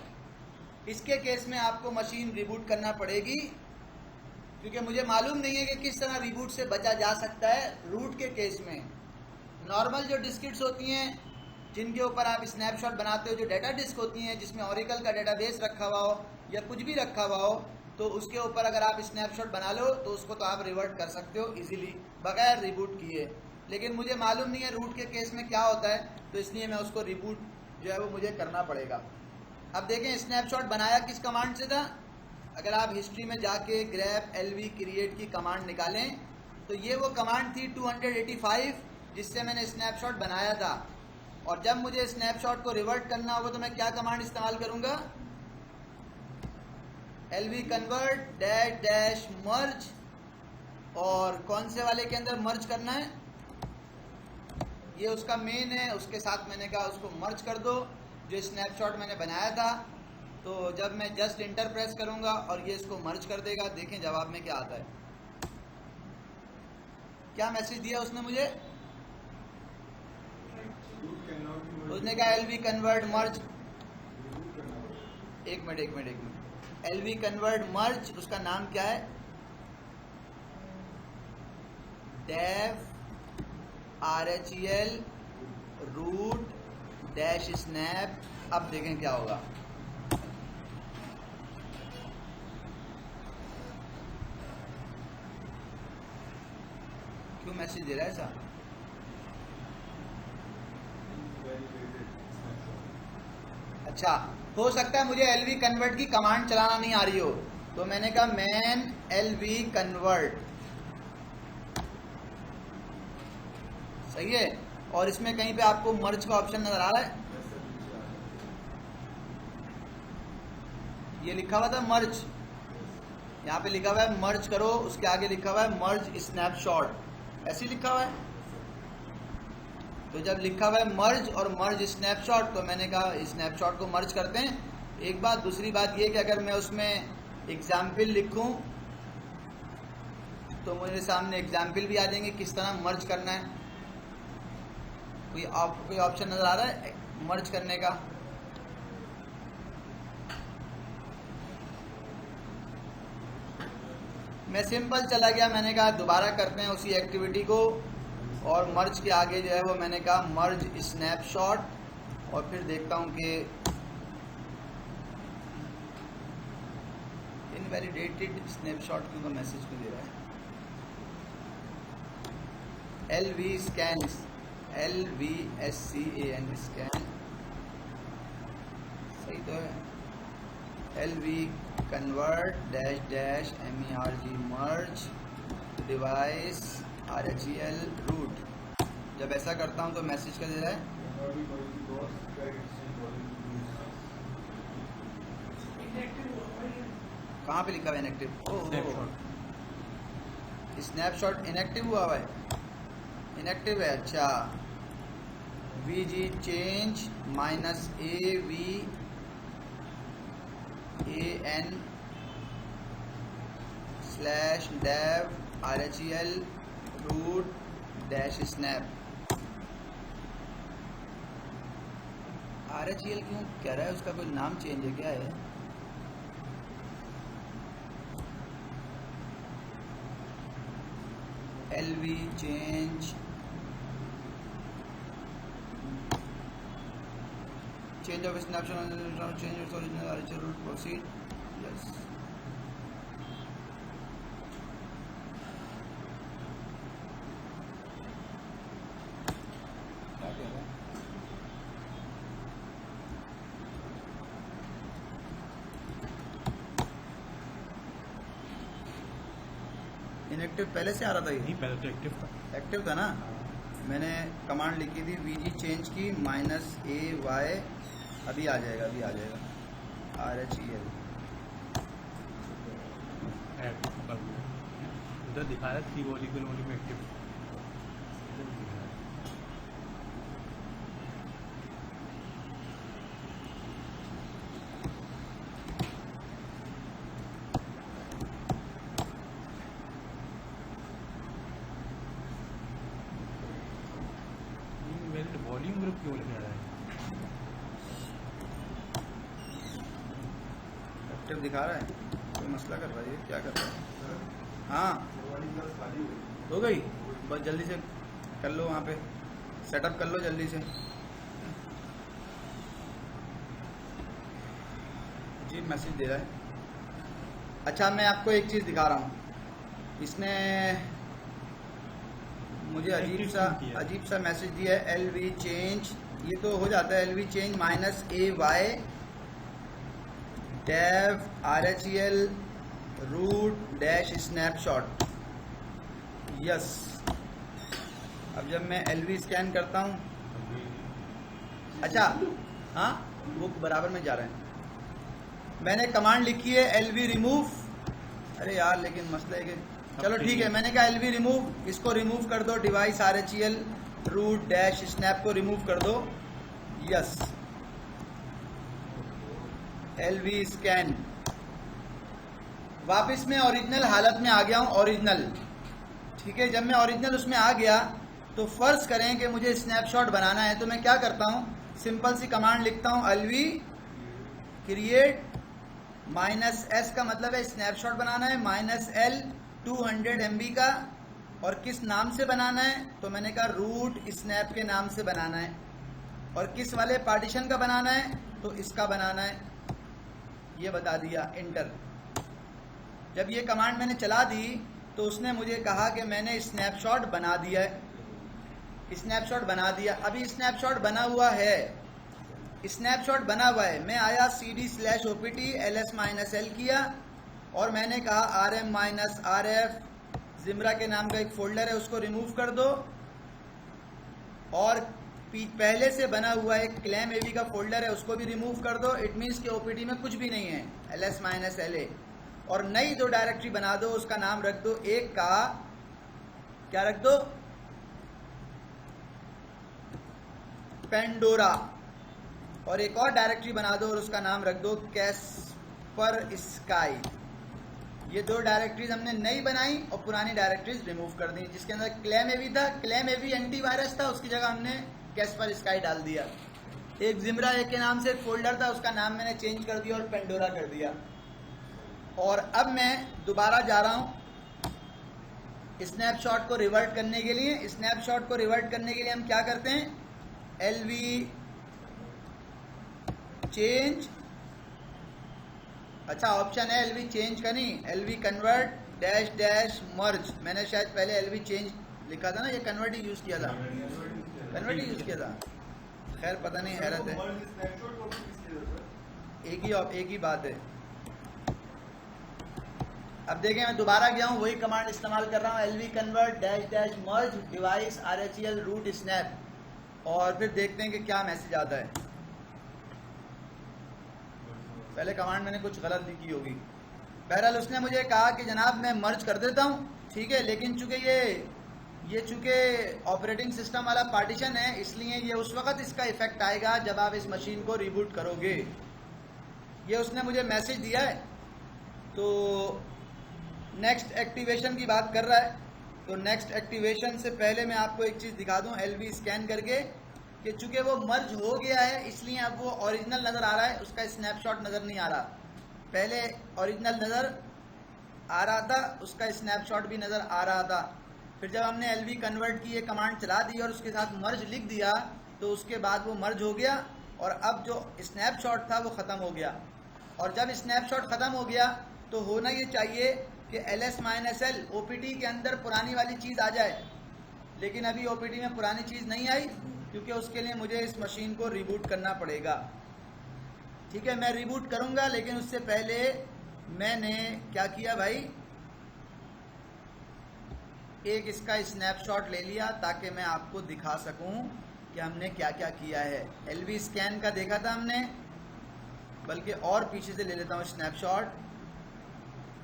इसके केस में आपको मशीन रिबूट करना पड़ेगी, क्योंकि मुझे मालूम नहीं है कि किस तरह रिबूट से बचा जा सकता है। रूट के केस में नॉर्मल जो डिस्किट्स होती हैं जिनके ऊपर आप स्नैपशॉट बनाते हो, जो डाटा डिस्क होती हैं जिसमें ओरेकल का डेटाबेस रखा हुआ हो या कुछ भी रखा हुआ हो, तो उसके ऊपर अगर आप स्नैपशॉट बना लो तो उसको तो आप रिवर्ट कर सकते हो इजीली बगैर रिबूट किए। लेकिन मुझे मालूम नहीं है रूट के केस में क्या होता है, तो इसलिए मैं उसको रिबूट जो है वो मुझे करना पड़ेगा। अब देखें स्नैपशॉट बनाया किस कमांड से था। अगर आप हिस्ट्री में जाके grep lv create की कमांड निकालें तो ये वो कमांड थी 285 जिससे मैंने स्नैपशॉट बनाया था। और जब मुझे स्नैपशॉट को रिवर्ट करना होगा तो मैं क्या कमांड इस्तेमाल करूंगा, lv convert -merge, और कौन से वाले के अंदर मर्ज करना है, ये उसका मेन है, उसके साथ मैंने कहा उसको मर्ज कर दो जो स्नैपशॉट मैंने बनाया था। तो जब मैं जस्ट इंटर प्रेस करूंगा और ये इसको मर्ज कर देगा, देखें जवाब में क्या आता है। क्या मैसेज दिया उसने मुझे, उसने कहा lv convert merge, एक मिनट, lv convert merge, उसका नाम क्या है, dev rhel root -snap। अब देखें क्या होगा। क्यों मैसेज दे रहा है ऐसा, अच्छा हो सकता है मुझे lv convert की कमांड चलाना नहीं आ रही हो, तो मैंने कहा man lv convert, सही है। और इसमें कहीं पे आपको मर्ज का ऑप्शन नजर आ रहा है, ये लिखा हुआ था मर्ज, यहाँ पे लिखा हुआ है मर्ज करो, उसके आगे लिखा हुआ है मर्ज स्नैपशॉट, ऐसे लिखा हुआ है। तो जब लिखा हुआ है मर्ज और मर्ज स्नैपशॉट, तो मैंने कहा स्नैपशॉट को मर्ज करते हैं। एक बात, दूसरी बात ये कि अगर मैं उसमें एग्जाम्पल लिखूं तो मुझे सामने एग्जाम्पल भी आ जाएंगे किस तरह मर्ज करना है। कोई ऑप्शन नजर आ रहा है मर्ज करने का? मैं सिंपल चला गया, मैंने कहा दोबारा करते हैं उसी एक्टिविटी को, और मर्ज के आगे जो है वो मैंने कहा मर्ज स्नैपशॉट, और फिर देखता हूं कि इनवैलिडेटेड स्नैपशॉट क्यों का मैसेज क्यों दे रहा है। LVSCAN स्कैन सही तो है। LV कन्वर्ट डैश MERG मर्ज डिवाइस RHEL रूट। जब ऐसा करता हूं तो मैसेज क्या दे रहा है? कहाँ पे लिखा हुआ इनएक्टिव? स्नैपशॉट इनएक्टिव हुआ हुआ है, इनएक्टिव है। अच्छा, VG change -AVAN/dev RHEL root dash snap। RHEL क्यों कह रहा है? उसका कोई नाम चेंज है क्या है? LV change of snapshot change its original RHEL root proceed yes। क्या कह रहा है? इनएक्टिव पहले से आ रहा था ये? नहीं, पहले तो एक्टिव था। एक्टिव था ना। मैंने कमांड लिखी थी VG चेंज की -AY, अभी आ जाएगा RHEL। उधर दिखा रहा है 3 मॉलिक्यूल में एक्टिव। वॉल्यूम ग्रुप क्यों लिखा रहा है? एक्टिव दिखा रहा है, कोई मसला कर रहा है, ये क्या कर रहा है? हाँ हो गई, बस जल्दी से कर लो, वहाँ पे सेटअप कर लो जल्दी से। जी मैसेज दे रहा है। अच्छा, मैं आपको एक चीज़ दिखा रहा हूँ, इसने मुझे अजीब सा मैसेज दिया है। LV चेंज, ये तो हो जाता है LV change -AY dev RHEL root dash snapshot yes. अब जब मैं LV स्कैन करता हूँ, अच्छा हाँ वो बराबर में जा रहे हैं। मैंने कमांड लिखी है LV रिमूव, अरे यार लेकिन मसला है कि चलो ठीक है, मैंने कहा LV रिमूव, इसको रिमूव कर दो, device RHEL root dash snap को रिमूव कर दो यस। LV स्कैन, वापस मैं ओरिजिनल हालत में आ गया हूं, ओरिजिनल ठीक है। जब मैं ओरिजिनल उसमें आ गया तो फर्ज करें कि मुझे स्नैपशॉट बनाना है, तो मैं क्या करता हूं, सिंपल सी कमांड लिखता हूं LV क्रिएट -S का मतलब है स्नैपशॉट बनाना है, -L 200 MB का, और किस नाम से बनाना है, तो मैंने कहा रूट स्नैप के नाम से बनाना है, और किस वाले पार्टीशन का बनाना है, तो इसका बनाना है, ये बता दिया, इंटर। जब ये कमांड मैंने चला दी तो उसने मुझे कहा कि मैंने स्नैपशॉट बना दिया है, स्नैपशॉट बना दिया। अभी स्नैपशॉट बना हुआ है, स्नैपशॉट बना हुआ है। मैं आया CD/OPT LS-L किया, और मैंने कहा RM-RF जिमरा के नाम का एक फोल्डर है, उसको रिमूव कर दो, और पहले से बना हुआ एक क्लेम AV का फोल्डर है, उसको भी रिमूव कर दो। इट मीन्स कि OPT में कुछ भी नहीं है, LS-LA, और नई जो डायरेक्टरी बना दो उसका नाम रख दो, एक का क्या रख दो, पेंडोरा। और एक और डायरेक्टरी बना दो और उसका नाम रख दो कैस्पर स्काई। ये दो डायरेक्टरीज हमने नई बनाई और पुरानी डायरेक्टरीज रिमूव कर दी। जिसके अंदर क्लेम एवी था, क्लेम एवी एंटीवायरस था, उसकी जगह हमने कैस्पर स्काई डाल दिया। एक जिमरा एक के नाम से एक फोल्डर था, उसका नाम मैंने चेंज कर दिया और पेंडोरा कर दिया। और अब मैं दोबारा जा रहा हूं स्नैपशॉट को रिवर्ट करने के लिए। स्नैपशॉट को रिवर्ट करने के लिए हम क्या करते हैं, एलवी चेंज, अच्छा ऑप्शन है एलवी चेंज का नहीं, एलवी कन्वर्ट डैश डैश मर्ज। मैंने शायद पहले एलवी चेंज लिखा था ना, ये कन्वर्ट ही यूज किया था, कन्वर्ट ही यूज किया था। खैर पता नहीं, हैरत है, एक ही बात है। अब देखें मैं दोबारा गया हूं, वही कमांड इस्तेमाल कर रहा हूं, एलवी कन्वर्ट डैश डैश मर्ज डिवाइस RHEL रूट स्नैप, और फिर देखते हैं कि क्या मैसेज आता है। पहले कमांड मैंने कुछ गलत लिखी होगी। बहरहाल उसने मुझे कहा कि जनाब मैं मर्ज कर देता हूं, ठीक है, लेकिन चूंकि ये चूंकि ऑपरेटिंग सिस्टम वाला पार्टीशन है, इसलिए ये उस वक्त इसका इफेक्ट आएगा जब आप इस मशीन को रिबूट करोगे। ये उसने मुझे मैसेज दिया है। तो नेक्स्ट एक्टिवेशन की बात कर रहा है, तो नेक्स्ट एक्टिवेशन से पहले मैं आपको एक चीज़ दिखा दूं एलवी स्कैन करके, कि चूंकि वो मर्ज हो गया है इसलिए अब वो ओरिजिनल नज़र आ रहा है, उसका स्नैपशॉट नज़र नहीं आ रहा। पहले ओरिजिनल नज़र आ रहा था, उसका स्नैपशॉट भी नज़र आ रहा था। फिर जब हमने एलवी कन्वर्ट की ये कमांड चला दी और उसके साथ मर्ज लिख दिया, तो उसके बाद वो मर्ज हो गया और अब जो स्नैपशॉट था वो ख़त्म हो गया। और जब स्नैपशॉट ख़त्म हो गया तो होना ये चाहिए कि LS-L OPT के अंदर पुरानी वाली चीज़ आ जाए, लेकिन अभी OPT में पुरानी चीज़ नहीं आई, क्योंकि उसके लिए मुझे इस मशीन को रिबूट करना पड़ेगा। ठीक है, मैं रिबूट करूंगा, लेकिन उससे पहले मैंने क्या किया भाई, एक इसका स्नैपशॉट ले लिया ताकि मैं आपको दिखा सकूं कि हमने क्या क्या किया है। एलवी स्कैन का देखा था हमने, बल्कि और पीछे से ले लेता हूं स्नैपशॉट।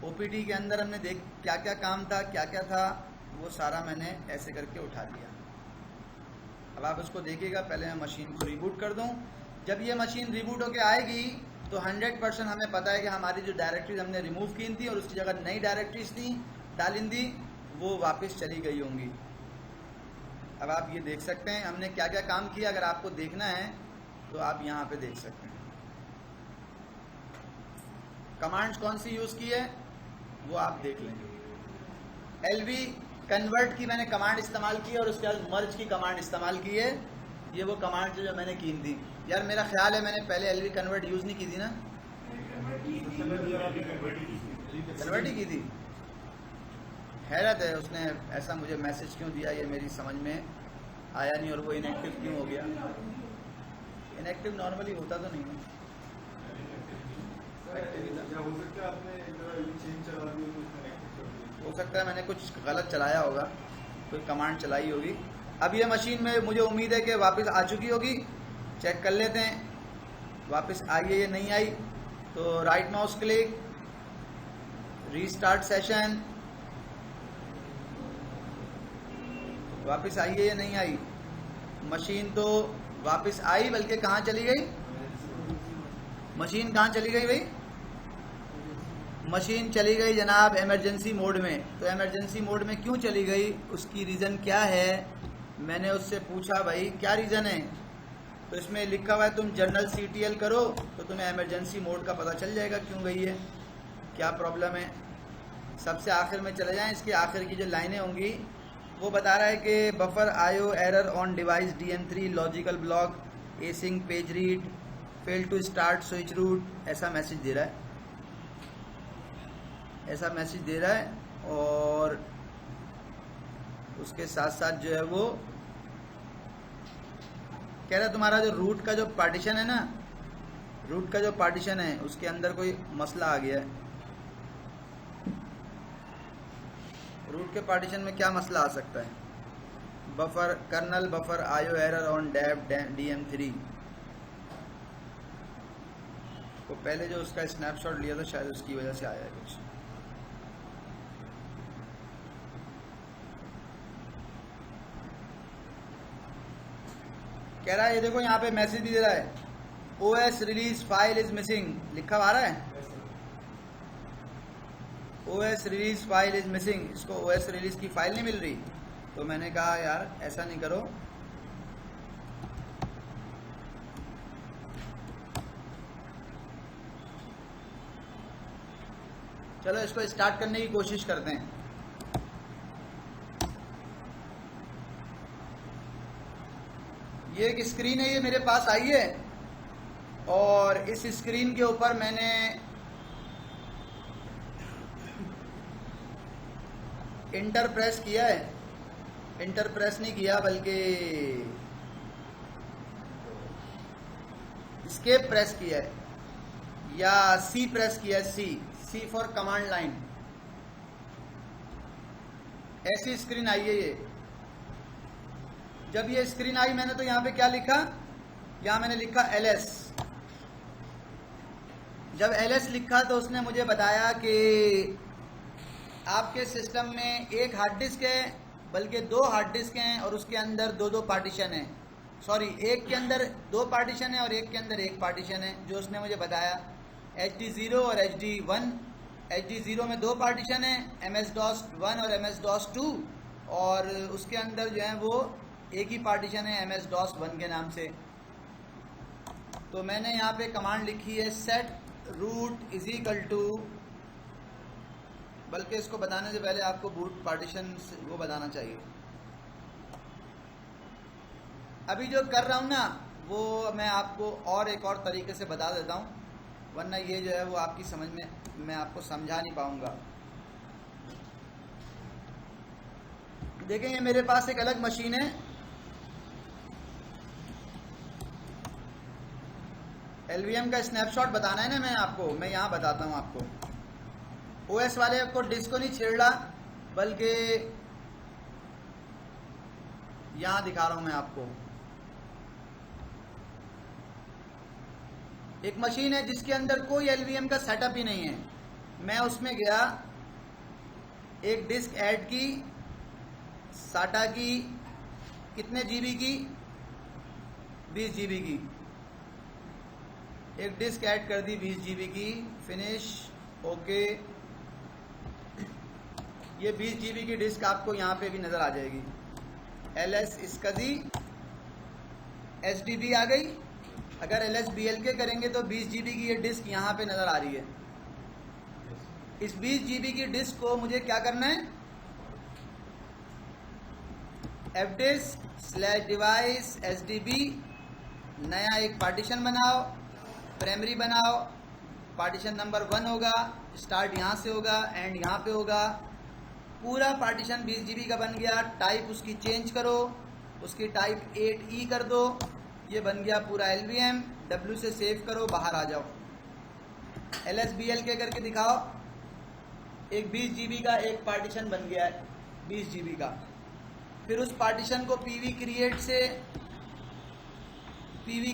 ओपीडी के अंदर हमने देख क्या क्या काम था, क्या क्या था, वो सारा मैंने ऐसे करके उठा लिया। अब आप उसको देखिएगा, पहले मैं मशीन को रिबूट कर दूं। जब ये मशीन रिबूट होके आएगी तो 100% हमें पता है कि हमारी जो डायरेक्टरीज हमने रिमूव की थी और उसकी जगह नई डायरेक्टरीज थी डालिंदी, वो वापस चली गई होंगी। अब आप ये देख सकते हैं हमने क्या क्या काम किया। अगर आपको देखना है तो आप यहाँ पे देख सकते हैं कमांड्स कौन सी यूज़ की है, वो आप देख लेंगे। एलवी कन्वर्ट की मैंने कमांड इस्तेमाल की और उसके बाद मर्ज की कमांड इस्तेमाल की है। ये वो कमांड जो मैंने की थी। यार मेरा ख्याल है मैंने पहले एलवी कन्वर्ट यूज़ नहीं की थी ना, कन्वर्ट ही की थी। हैरत है उसने ऐसा मुझे मैसेज क्यों दिया, ये मेरी समझ में आया नहीं। और वो इनएक्टिव क्यों हो गया, इनएक्टिव नॉर्मली होता तो नहीं है, हो सकता है मैंने कुछ गलत चलाया होगा, कोई कमांड चलाई होगी। अब ये मशीन में मुझे उम्मीद है कि वापस आ चुकी होगी। चेक कर लेते हैं वापस आई है या नहीं आई। तो right mouse click, restart session, वापस आई है या नहीं आई। मशीन तो वापस आई, बल्कि कहाँ चली गई मशीन, कहाँ चली गई भाई, मशीन चली गई जनाब इमरजेंसी मोड में। तो इमरजेंसी मोड में क्यों चली गई, उसकी रीज़न क्या है, मैंने उससे पूछा भाई क्या रीज़न है। तो इसमें लिखा हुआ है तुम जनरल CTL करो तो तुम्हें इमरजेंसी मोड का पता चल जाएगा क्यों गई है, क्या प्रॉब्लम है। सबसे आखिर में चले जाएं, इसके आखिर की जो लाइनें होंगी वो बता रहा है कि buffer IO error on device DM3 logical block async page read fail to start switch root, ऐसा मैसेज दे रहा है, ऐसा मैसेज दे रहा है। और उसके साथ साथ जो है वो कह रहा है तुम्हारा जो रूट का जो पार्टीशन है ना, रूट का जो पार्टीशन है उसके अंदर कोई मसला आ गया है। रूट के पार्टीशन में क्या मसला आ सकता है, buffer kernel buffer IO error on DM3। तो पहले जो उसका स्नैपशॉट लिया था शायद उसकी वजह से आया है कुछ। कह रहा है ये देखो यहाँ पे मैसेज भी दे रहा है, OS release file is missing लिखा हुआ आ रहा है। OS release file is missing, इसको OS रिलीज की फाइल नहीं मिल रही। तो मैंने कहा यार ऐसा नहीं करो, चलो इसको स्टार्ट करने की कोशिश करते हैं। ये एक स्क्रीन है, ये मेरे पास आई है और इस स्क्रीन के ऊपर मैंने इंटर प्रेस किया है, इंटर प्रेस नहीं किया बल्कि एस्केप प्रेस किया है या सी प्रेस किया है, सी फॉर कमांड लाइन। ऐसी स्क्रीन आई है ये। जब ये स्क्रीन आई मैंने तो यहां पे क्या लिखा, यहां मैंने लिखा LS। जब LS लिखा तो उसने मुझे बताया कि आपके सिस्टम में एक हार्ड डिस्क है, बल्कि 2 हार्ड डिस्क हैं और उसके अंदर 2-2 पार्टीशन है। सॉरी, एक के अंदर 2 पार्टीशन है और एक के अंदर 1 पार्टीशन है, जो उसने मुझे बताया। HD0 और HD1। HD0 में 2 पार्टीशन है, MS-DOS1 और MS-DOS2, और उसके अंदर जो है वो एक ही पार्टीशन है MS-DOS1 के नाम से। तो मैंने यहाँ पे कमांड लिखी है set root is equal to, बल्कि इसको बताने से पहले आपको बूट पार्टीशन वो बताना चाहिए। अभी जो कर रहा हूँ ना वो मैं आपको और एक और तरीके से बता देता हूँ, वरना ये जो है वो आपकी समझ में मैं आपको समझा नहीं पाऊंगा। देखें ये मेरे पास एक अलग मशीन है, LVM का स्नैपशॉट बताना है ना मैं आपको, मैं यहाँ बताता हूँ आपको। OS वाले को डिस्क को नहीं छेड़ रहा, बल्कि यहां दिखा रहा हूं मैं आपको। एक मशीन है जिसके अंदर कोई LVM का सेटअप ही नहीं है। मैं उसमें गया, एक डिस्क ऐड की, SATA की, कितने GB की, 20 GB की। एक डिस्क ऐड कर दी 20 GB की, फिनिश, ओके। ये 20 GB की डिस्क आपको यहाँ पे भी नजर आ जाएगी। LS इसका दी, SDB आ गई। अगर LSBLK करेंगे तो 20 GB की ये डिस्क यहाँ पे नजर आ रही है। इस 20 GB की डिस्क को मुझे क्या करना है, fdisk/device SDB, नया एक पार्टीशन बनाओ, प्राइमरी बनाओ, पार्टीशन नंबर 1 होगा, स्टार्ट यहाँ से होगा, एंड यहाँ पे होगा। पूरा पार्टीशन 20 GB का बन गया। टाइप उसकी चेंज करो, उसकी टाइप 8E कर दो, ये बन गया पूरा LVM। W से सेव करो, बाहर आ जाओ। LSBLK करके दिखाओ, एक 20 GB का एक पार्टीशन बन गया है, 20 GB का। फिर उस पार्टीशन को PV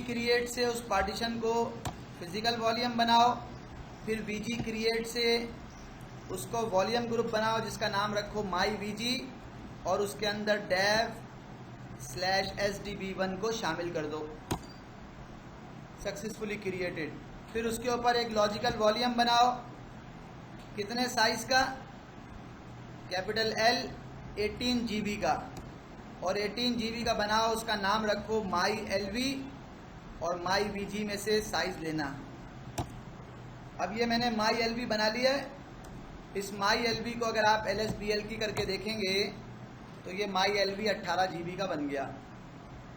क्रिएट से उस पार्टीशन को फिजिकल वॉल्यूम बनाओ। फिर VG क्रिएट से उसको वॉल्यूम ग्रुप बनाओ जिसका नाम रखो MyVG, और उसके अंदर dev/SDB1 को शामिल कर दो। Successfully created. फिर उसके ऊपर एक लॉजिकल वॉल्यूम बनाओ, कितने साइज का, कैपिटल L 18 GB का, और 18 GB का बनाओ, उसका नाम रखो MyLV, और MyVG में से साइज लेना। अब ये मैंने MyLV बना लिया है। इस MyLV को अगर आप LSBLK करके देखेंगे तो ये MyLV 18 GB का बन गया।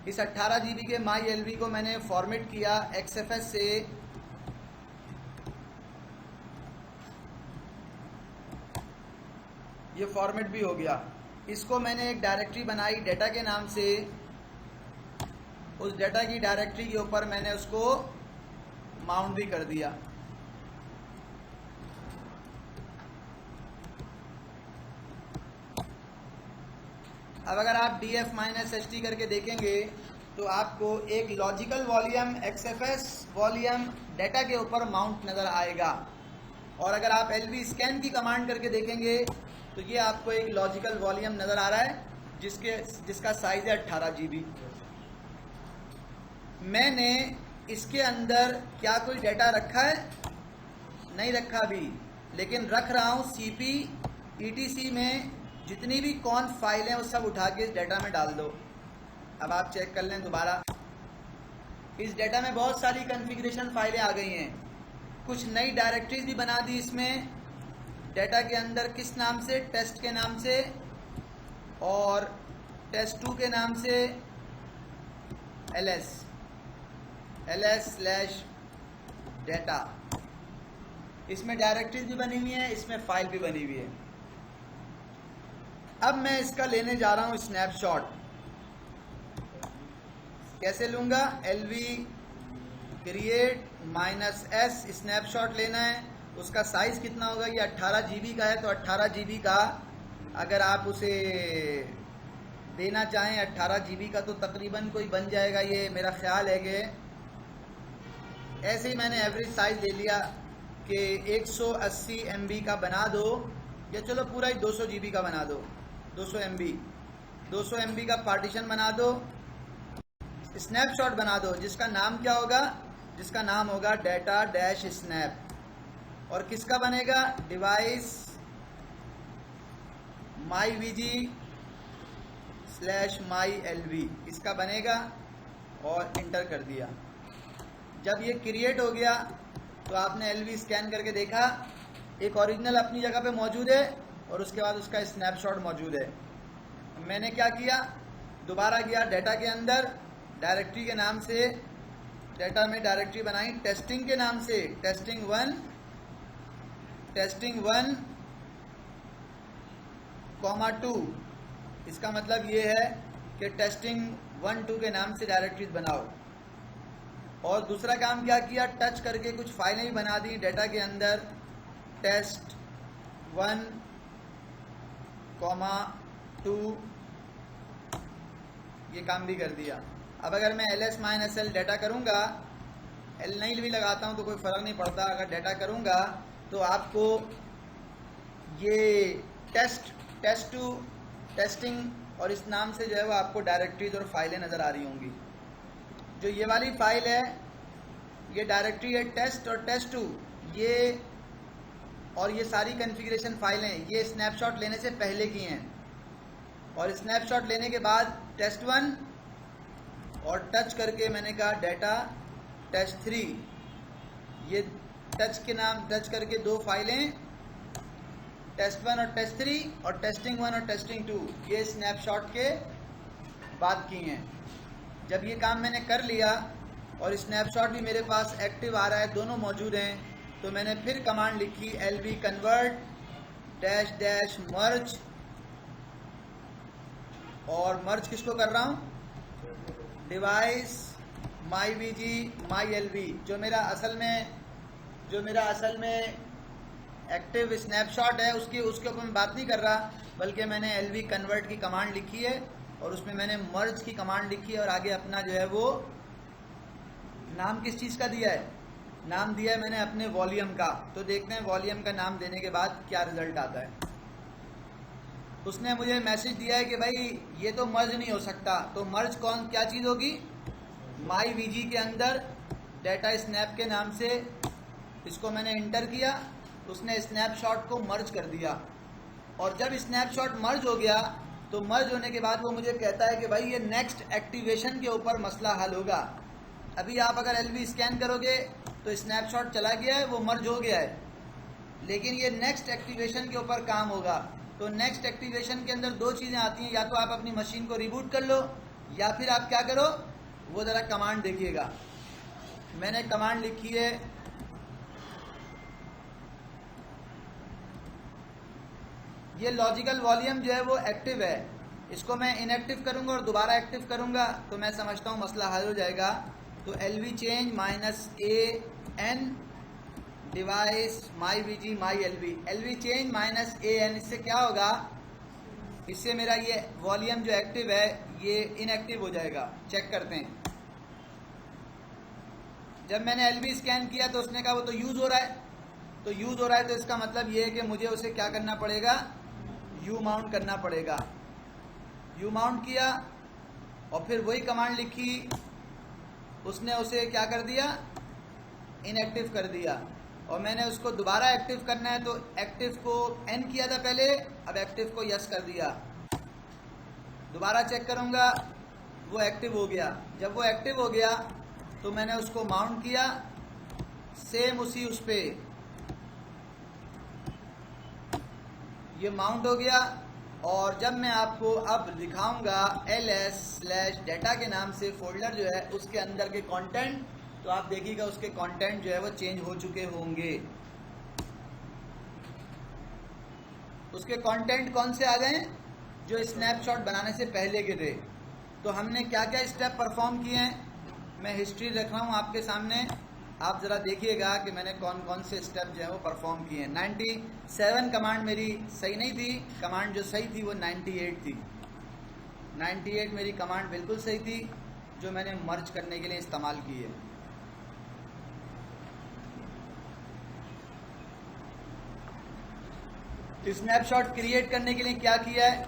इस 18 GB के MyLV को मैंने फॉर्मेट किया XFS से, ये फॉर्मेट भी हो गया। इसको मैंने एक डायरेक्टरी बनाई डेटा के नाम से, उस डेटा की डायरेक्टरी के ऊपर मैंने उसको माउंट भी कर दिया। अब अगर आप df-ht करके देखेंगे तो आपको एक logical volume XFS volume data के ऊपर माउंट नज़र आएगा। और अगर आप LV स्कैन की कमांड करके देखेंगे तो ये आपको एक लॉजिकल वॉल्यूम नज़र आ रहा है जिसका साइज है 18 GB। मैंने इसके अंदर क्या कोई डाटा रखा है? नहीं रखा अभी, लेकिन रख रहा हूँ CP ETC में जितनी भी कॉन्फ फाइल हैं वो सब उठा के इस डाटा में डाल दो। अब आप चेक कर लें दोबारा, इस डाटा में बहुत सारी कॉन्फ़िगरेशन फाइलें आ गई हैं, कुछ नई डायरेक्टरीज भी बना दी इसमें डाटा के अंदर। किस नाम से? टेस्ट के नाम से, और test2 के नाम से ls/data। इसमें डायरेक्टरीज भी बनी हुई है, इसमें फाइल भी बनी हुई है। अब मैं इसका लेने जा रहा हूं स्नैपशॉट। कैसे लूंगा? LV क्रिएट -s स्नैपशॉट लेना है। उसका साइज कितना होगा? ये 18 GB का है, तो 18 GB का अगर आप उसे देना चाहें 18 GB का तो तकरीबन कोई बन जाएगा। ये मेरा ख्याल है कि ऐसे ही मैंने एवरेज साइज ले लिया कि 180 MB का बना दो, या चलो पूरा ही 200 GB का बना दो, 200 MB का पार्टीशन बना दो, स्नैपशॉट बना दो, जिसका नाम क्या होगा? जिसका नाम होगा डाटा डैश स्नैप। और किसका बनेगा? डिवाइस myVG/myLV इसका बनेगा, और इंटर कर दिया। जब ये क्रिएट हो गया तो आपने LV स्कैन करके देखा एक ओरिजिनल अपनी जगह पे मौजूद है, और उसके बाद उसका स्नैपशॉट मौजूद है। मैंने क्या किया? दोबारा गया डाटा के अंदर, डायरेक्टरी के नाम से डाटा में डायरेक्टरी बनाई टेस्टिंग के नाम से, टेस्टिंग 1, (2). इसका मतलब ये है कि टेस्टिंग 1, 2 के नाम से डायरेक्टरीज बनाओ। और दूसरा काम क्या किया? टच करके कुछ फाइलें भी बना दी डाटा के अंदर, test1, 2, ये काम भी कर दिया। अब अगर मैं ls-l डाटा करूंगा, L नहीं भी लगाता हूं तो कोई फ़र्क नहीं पड़ता, अगर डाटा करूंगा तो आपको ये test2, टेस्टिंग और इस नाम से जो है वो आपको डायरेक्टरीज और फाइलें नज़र आ रही होंगी। जो ये वाली फाइल है ये डायरेक्टरी है टेस्ट और test2, ये और ये सारी कॉन्फ़िगरेशन फाइलें ये स्नैपशॉट लेने से पहले की हैं। और स्नैपशॉट लेने के बाद test1 और टच करके मैंने कहा डाटा test3, ये टच करके दो फाइलें test1 और test3 और testing 1 और testing 2 ये स्नैपशॉट के बाद की हैं। जब ये काम मैंने कर लिया और स्नैपशॉट भी मेरे पास एक्टिव आ रहा है, दोनों मौजूद हैं, तो मैंने फिर कमांड लिखी LV convert -merge। और मर्ज किसको कर रहा हूँ? डिवाइस myVG/myLV, जो मेरा असल में एक्टिव स्नैपशॉट है उसके ऊपर मैं बात नहीं कर रहा, बल्कि मैंने LV कन्वर्ट की कमांड लिखी है और उसमें मैंने मर्ज की कमांड लिखी है, और आगे अपना जो है वो नाम किस चीज़ का दिया है? नाम दिया है मैंने अपने वॉल्यूम का। तो देखते हैं वॉल्यूम का नाम देने के बाद क्या रिजल्ट आता है। उसने मुझे मैसेज दिया है कि भाई ये तो मर्ज नहीं हो सकता, तो मर्ज क्या चीज़ होगी? myVG के अंदर डाटा स्नैप के नाम से, इसको मैंने इंटर किया, उसने स्नैपशॉट को मर्ज कर दिया। और जब स्नैपशॉट मर्ज हो गया तो मर्ज होने के बाद वो मुझे कहता है कि भाई ये नेक्स्ट एक्टिवेशन के ऊपर मसला हल होगा। अभी आप अगर LV स्कैन करोगे तो स्नैपशॉट चला गया है, वो मर्ज हो गया है, लेकिन ये नेक्स्ट एक्टिवेशन के ऊपर काम होगा। तो नेक्स्ट एक्टिवेशन के अंदर दो चीज़ें आती हैं, या तो आप अपनी मशीन को रिबूट कर लो, या फिर आप क्या करो, वो ज़रा कमांड देखिएगा। मैंने कमांड लिखी है ये लॉजिकल वॉल्यूम जो है वो एक्टिव है, इसको मैं इनएक्टिव करूंगा और दोबारा एक्टिव करूंगा तो मैं समझता हूँ मसला हल हो जाएगा। तो LV change -AN device myVG/myLV, LV change -AN, इससे क्या होगा? इससे मेरा ये वॉल्यूम जो एक्टिव है ये इनएक्टिव हो जाएगा। चेक करते हैं। जब मैंने LV स्कैन किया तो उसने कहा वो तो यूज़ हो रहा है, तो यूज़ हो रहा है तो इसका मतलब ये है कि मुझे उसे क्या करना पड़ेगा? U माउंट करना पड़ेगा। U माउंट किया और फिर वही कमांड लिखी उसने उसे क्या कर दिया, इनएक्टिव कर दिया। और मैंने उसको दोबारा एक्टिव करना है तो एक्टिव को एन किया था पहले, अब एक्टिव को यस कर दिया। दोबारा चेक करूंगा, वो एक्टिव हो गया। जब वो एक्टिव हो गया तो मैंने उसको माउंट किया सेम उसी उस पे, ये माउंट हो गया। और जब मैं आपको अब दिखाऊंगा ls/data के नाम से फोल्डर जो है उसके अंदर के कंटेंट, तो आप देखिएगा उसके कंटेंट जो है वो चेंज हो चुके होंगे। उसके कंटेंट कौन से आ गए, जो स्नैपशॉट बनाने से पहले के थे। तो हमने क्या क्या स्टेप परफॉर्म किए हैं, मैं हिस्ट्री रख रहा हूँ आपके सामने, आप ज़रा देखिएगा कि मैंने कौन कौन से स्टेप जो है वो परफॉर्म किए हैं। 97 कमांड मेरी सही नहीं थी, कमांड जो सही थी वो 98 थी। 98 मेरी कमांड बिल्कुल सही थी, जो मैंने मर्ज करने के लिए इस्तेमाल की है। स्नैपशॉट क्रिएट करने के लिए क्या किया है,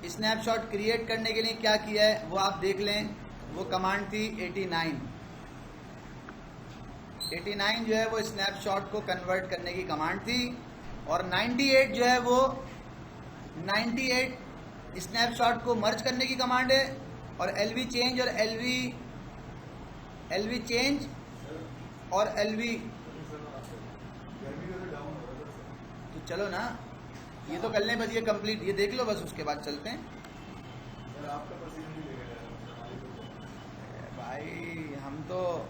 स्नैपशॉट क्रिएट करने के लिए क्या किया है वो आप देख लें। वो कमांड थी 89 जो है वो स्नैपशॉट को कन्वर्ट करने की कमांड थी। और 98 जो है वो 98 स्नैपशॉट को मर्ज करने की कमांड है। और एलवी चेंज और एलवी चेंज और एलवी, तो चलो ना ये तो कर लें बस, ये कंप्लीट, ये देख लो बस, उसके बाद चलते हैं। भाई हम तो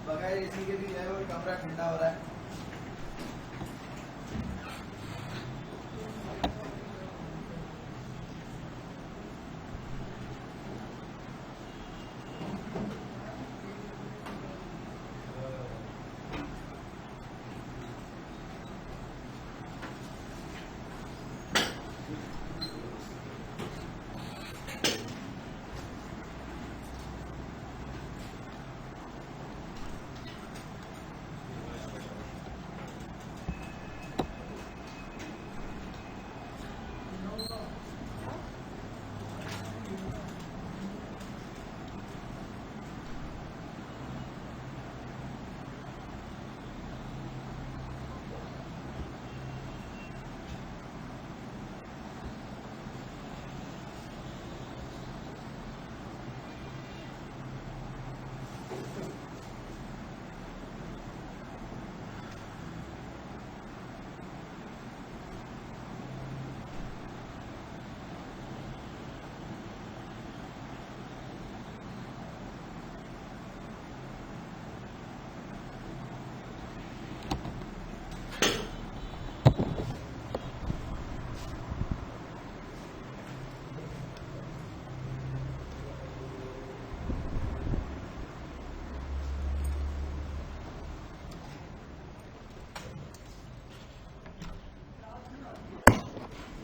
बगैर एसी के भी जो है वो कमरा ठंडा हो रहा है।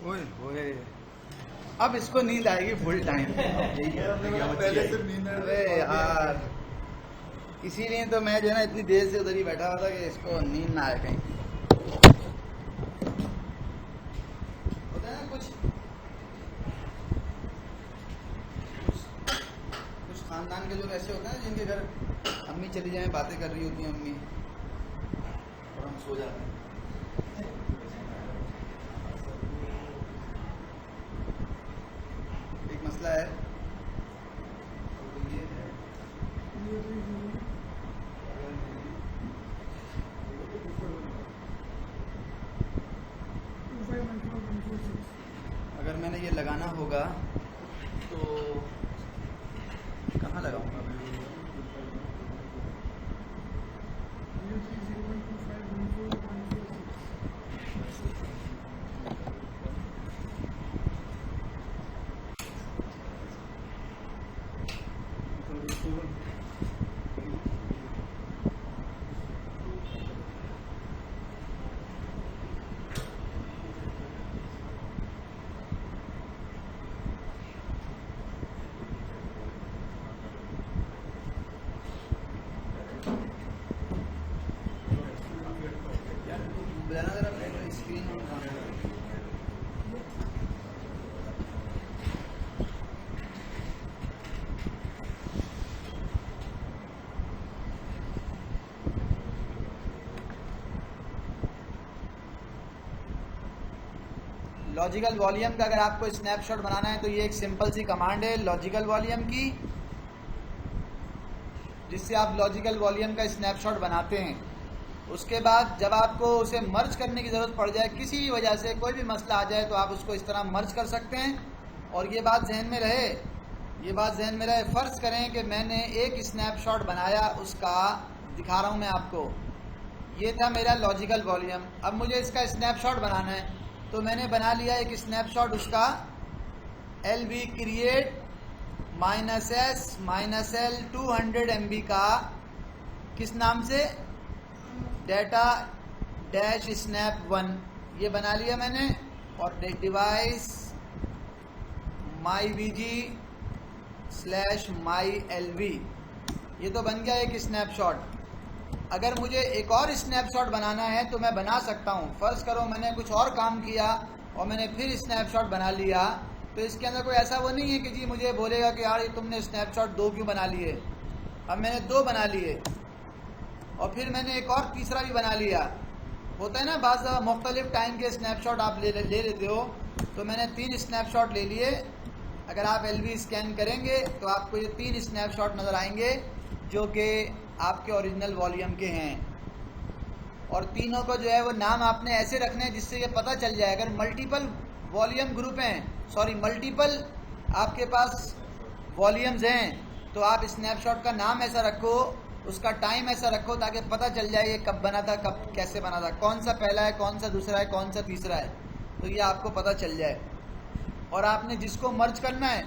ओए ओए, अब इसको नींद आएगी फुल टाइम। पहले से नींद अरे यार, इसीलिए तो मैं जो है ना इतनी देर से उधर ही बैठा हुआ था कि इसको नींद ना आए कहीं। होता है ना कुछ खानदान के लोग ऐसे होते हैं जिनके घर अम्मी चली जाए, बातें कर रही होती हैं अम्मी, और हम सो जाते हैं। मसला है ये है मैंने ये लगाना होगा तो कहाँ लगाऊंगा मैं? बताना जरा अपने स्क्रीन ऑन कहाँ है? लॉजिकल वॉल्यूम का अगर आपको स्नैपशॉट बनाना है तो ये एक सिंपल सी कमांड है लॉजिकल वॉल्यूम की, जिससे आप लॉजिकल वॉल्यूम का स्नैपशॉट बनाते हैं। उसके बाद जब आपको उसे मर्ज करने की ज़रूरत पड़ जाए, किसी भी वजह से कोई भी मसला आ जाए, तो आप उसको इस तरह मर्ज कर सकते हैं। और ये बात जहन में रहे, फ़र्ज़ करें कि मैंने एक स्नैपशॉट बनाया, उसका दिखा रहा हूँ मैं आपको, ये था मेरा लॉजिकल वॉल्यूम। अब मुझे इसका स्नैपशॉट बनाना है, तो मैंने बना लिया एक स्नैपशॉट उसका LV क्रिएट -S-L 200 MB का, किस नाम से, डेटा डैश स्नैप 1, ये बना लिया मैंने। और डिवाइस myVG/myLV, ये तो बन गया एक स्नैपशॉट। अगर मुझे एक और स्नैपशॉट बनाना है तो मैं बना सकता हूँ। फ़र्ज़ करो मैंने कुछ और काम किया और मैंने फिर स्नैपशॉट बना लिया, तो इसके अंदर कोई ऐसा वो नहीं है कि जी मुझे बोलेगा कि यार ये तुमने स्नैपशॉट 2 क्यों बना लिए। अब मैंने 2 बना लिए और फिर मैंने एक और तीसरा भी बना लिया। होता है ना बाज़ मुख्तलिफ टाइम के स्नैपशॉट आप ले लेते हो, तो मैंने 3 स्नैपशॉट ले लिए। अगर आप LV स्कैन करेंगे तो आपको ये 3 स्नैपशॉट नज़र आएंगे जो कि आपके ओरिजिनल वॉल्यूम के हैं। और तीनों को जो है वो नाम आपने ऐसे रखने हैं जिससे ये पता चल जाए। अगर मल्टीपल वॉल्यूम ग्रुप हैं, सॉरी मल्टीपल आपके पास वॉल्यूम्स हैं, तो आप स्नैपशॉट का नाम ऐसा रखो, उसका टाइम ऐसा रखो, ताकि पता चल जाए ये कब बना था, कब कैसे बना था, कौन सा पहला है, कौन सा दूसरा है, कौन सा तीसरा है, तो ये आपको पता चल जाए। और आपने जिसको मर्ज करना है,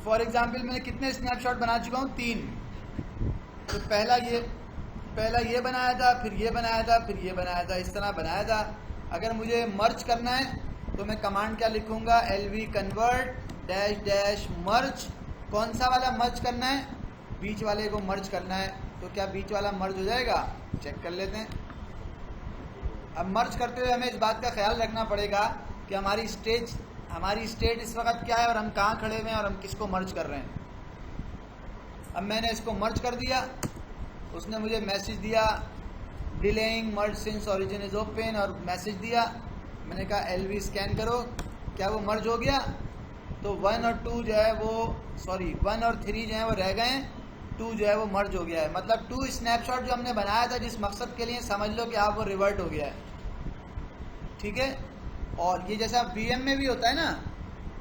फॉर एग्जांपल मैंने कितने स्नैपशॉट बना चुका हूँ, 3। तो पहला ये बनाया था, फिर ये बनाया था, फिर ये बनाया था, इस तरह बनाया था। अगर मुझे मर्ज करना है तो मैं कमांड क्या लिखूंगा, LV कन्वर्ट डैश डैश मर्ज। कौन सा वाला मर्ज करना है, बीच वाले को मर्ज करना है। तो क्या बीच वाला मर्ज हो जाएगा, चेक कर लेते हैं। अब मर्ज करते हुए हमें इस बात का ख्याल रखना पड़ेगा कि हमारी स्टेट इस वक्त क्या है और हम कहाँ खड़े हुए हैं और हम किसको मर्ज कर रहे हैं। अब मैंने इसको मर्ज कर दिया, उसने मुझे मैसेज दिया delaying merge since origin is open, और मैसेज दिया। मैंने कहा LV स्कैन करो, क्या वो मर्ज हो गया। तो 1 और 2 जो है वो, सॉरी 1 और 3 जो है वो रह गए हैं, 2 जो है वो मर्ज हो गया है। मतलब 2 स्नैपशॉट जो हमने बनाया था जिस मकसद के लिए, समझ लो कि आप वो रिवर्ट हो गया है, ठीक है। और ये जैसा VM में भी होता है ना,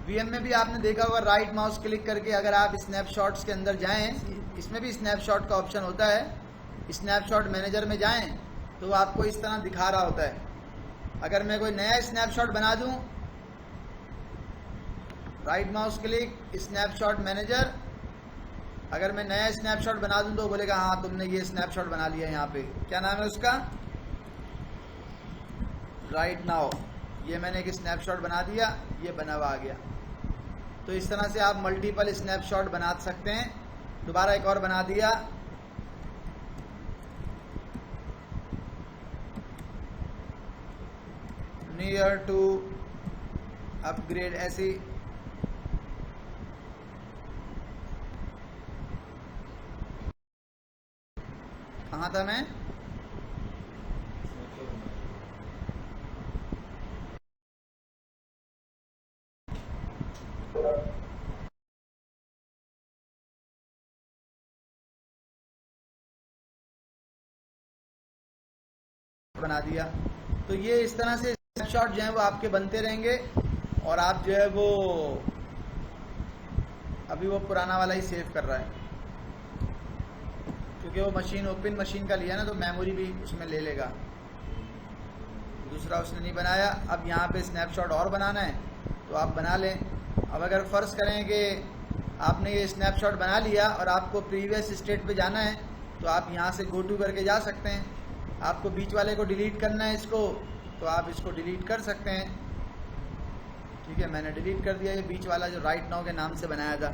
VM में भी आपने देखा होगा, राइट माउस क्लिक करके अगर आप स्नैपशॉट्स के अंदर जाएं, इसमें भी स्नैपशॉट का ऑप्शन होता है, स्नैपशॉट मैनेजर में जाएं तो आपको इस तरह दिखा रहा होता है। अगर मैं कोई नया स्नैपशॉट बना दूं, right mouse click snapshot manager, अगर मैं नया स्नैपशॉट बना दूं तो बोलेगा हाँ तुमने ये स्नैपशॉट बना लिया। यहाँ पे क्या नाम है उसका, राइट नाउ। ये मैंने एक स्नैपशॉट बना दिया, ये बना हुआ आ गया। तो इस तरह से आप मल्टीपल स्नैपशॉट बना सकते हैं। दोबारा एक और बना दिया, नियर टू अपग्रेड, ऐसी कहाँ था मैं, बना दिया। तो ये इस तरह से स्नैपशॉट जो है वो आपके बनते रहेंगे। और आप जो है वो अभी वो पुराना वाला ही सेव कर रहा है, क्योंकि वो मशीन ओपन मशीन का लिया ना, तो मेमोरी भी उसमें ले लेगा। दूसरा उसने नहीं बनाया। अब यहाँ पे स्नैपशॉट और बनाना है तो आप बना लें। अब अगर फ़र्ज़ करें कि आपने ये स्नैपशॉट बना लिया और आपको प्रीवियस स्टेट पे जाना है, तो आप यहाँ से गो टू करके जा सकते हैं। आपको बीच वाले को डिलीट करना है इसको, तो आप इसको डिलीट कर सकते हैं। ठीक है, मैंने डिलीट कर दिया ये बीच वाला जो राइट नाउ के नाम से बनाया था।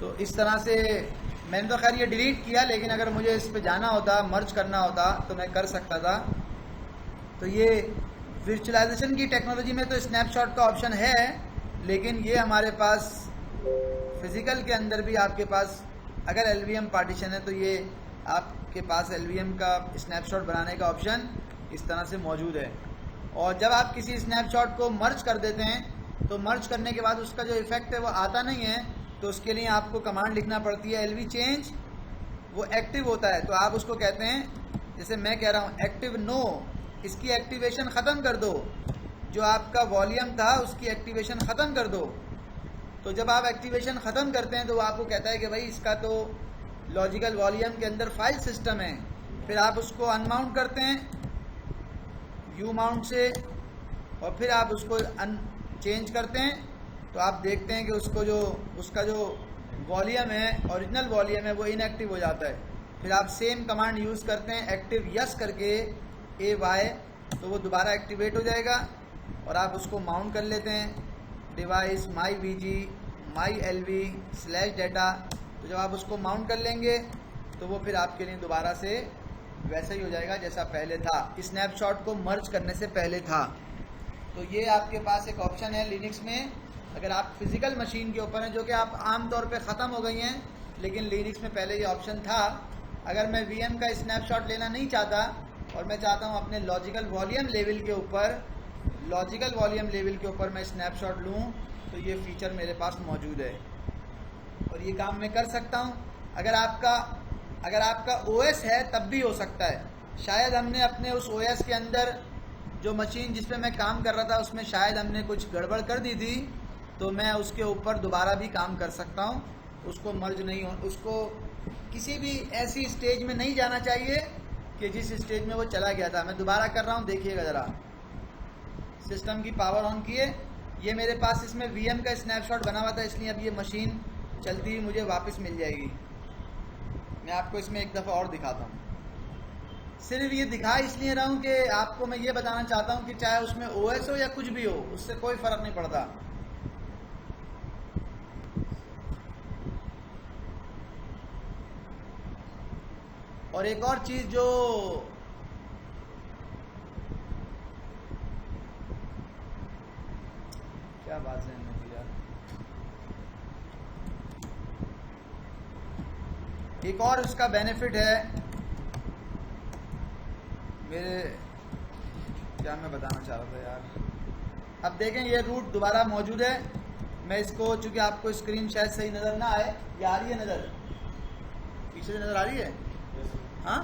तो इस तरह से मैंने तो खैर ये डिलीट किया, लेकिन अगर मुझे इस पे जाना होता, मर्ज करना होता, तो मैं कर सकता था। तो ये वर्चुअलाइजेशन की टेक्नोलॉजी में तो स्नैपशॉट का ऑप्शन है, लेकिन ये हमारे पास फिज़िकल के अंदर भी आपके पास अगर एलवीएम पार्टीशन है तो ये आपके पास एलवीएम का स्नैपशॉट बनाने का ऑप्शन इस तरह से मौजूद है। और जब आप किसी स्नैपशॉट को मर्ज कर देते हैं तो मर्ज करने के बाद उसका जो इफेक्ट है वो आता नहीं है, तो उसके लिए आपको कमांड लिखना पड़ती है एलवी चेंज। वो एक्टिव होता है तो आप उसको कहते हैं, जैसे मैं कह रहा हूँ एक्टिव नो, इसकी एक्टिवेशन ख़त्म कर दो, जो आपका वॉल्यूम था उसकी एक्टिवेशन ख़त्म कर दो। तो जब आप एक्टिवेशन ख़त्म करते हैं तो वो आपको कहता है कि भाई इसका तो लॉजिकल वॉल्यूम के अंदर फाइल सिस्टम है। फिर आप उसको अनमाउंट करते हैं यू माउंट से, और फिर आप उसको चेंज करते हैं, तो आप देखते हैं कि उसका जो वॉल्यूम है, ओरिजिनल वॉल्यूम है, वो इनएक्टिव हो जाता है। फिर आप सेम कमांड यूज़ करते हैं एक्टिव यस करके AY, तो वो दोबारा एक्टिवेट हो जाएगा और आप उसको माउंट कर लेते हैं डिवाइस माई VG माई LV /data। तो जब आप उसको माउंट कर लेंगे तो वो फिर आपके लिए दोबारा से वैसा ही हो जाएगा जैसा पहले था, स्नैपशॉट को मर्ज करने से पहले था। तो ये आपके पास एक ऑप्शन है लिनक्स में, अगर आप फिज़िकल मशीन के ऊपर हैं, जो कि आप आम तौर पे ख़त्म हो गई हैं, लेकिन लिनक्स में पहले ये ऑप्शन था। अगर मैं VM का स्नैपशॉट लेना नहीं चाहता और मैं चाहता हूँ अपने लॉजिकल वॉल्यूम लेवल के ऊपर मैं स्नैपशॉट लूँ, तो ये फीचर मेरे पास मौजूद है और ये काम मैं कर सकता हूँ। अगर आपका OS है तब भी हो सकता है। शायद हमने अपने उस OS के अंदर जो मशीन जिस पे मैं काम कर रहा था उसमें शायद हमने कुछ गड़बड़ कर दी थी, तो मैं उसके ऊपर दोबारा भी काम कर सकता हूँ। उसको मर्ज नहीं हो, उसको किसी भी ऐसी स्टेज में नहीं जाना चाहिए कि जिस स्टेज में वो चला गया था। मैं दोबारा कर रहा हूँ, देखिएगा ज़रा। सिस्टम की पावर ऑन किए, ये मेरे पास इसमें VM का स्नैपशॉट बना हुआ था, इसलिए अब ये मशीन चलती हुई मुझे वापस मिल जाएगी। मैं आपको इसमें एक दफ़ा और दिखाता हूँ। सिर्फ ये दिखा इसलिए रहा हूँ कि आपको मैं ये बताना चाहता हूँ कि चाहे उसमें OS हो या कुछ भी हो, उससे कोई फ़र्क नहीं पड़ता। और एक और चीज़ जो क्या बात है यार, एक और उसका बेनिफिट है मेरे, क्या मैं बताना चाह रहा था यार। अब देखें ये रूट दोबारा मौजूद है। मैं इसको, चूंकि आपको स्क्रीन शायद सही नज़र ना आए, ये आ रही है नज़र, पीछे से नज़र आ रही है? हाँ,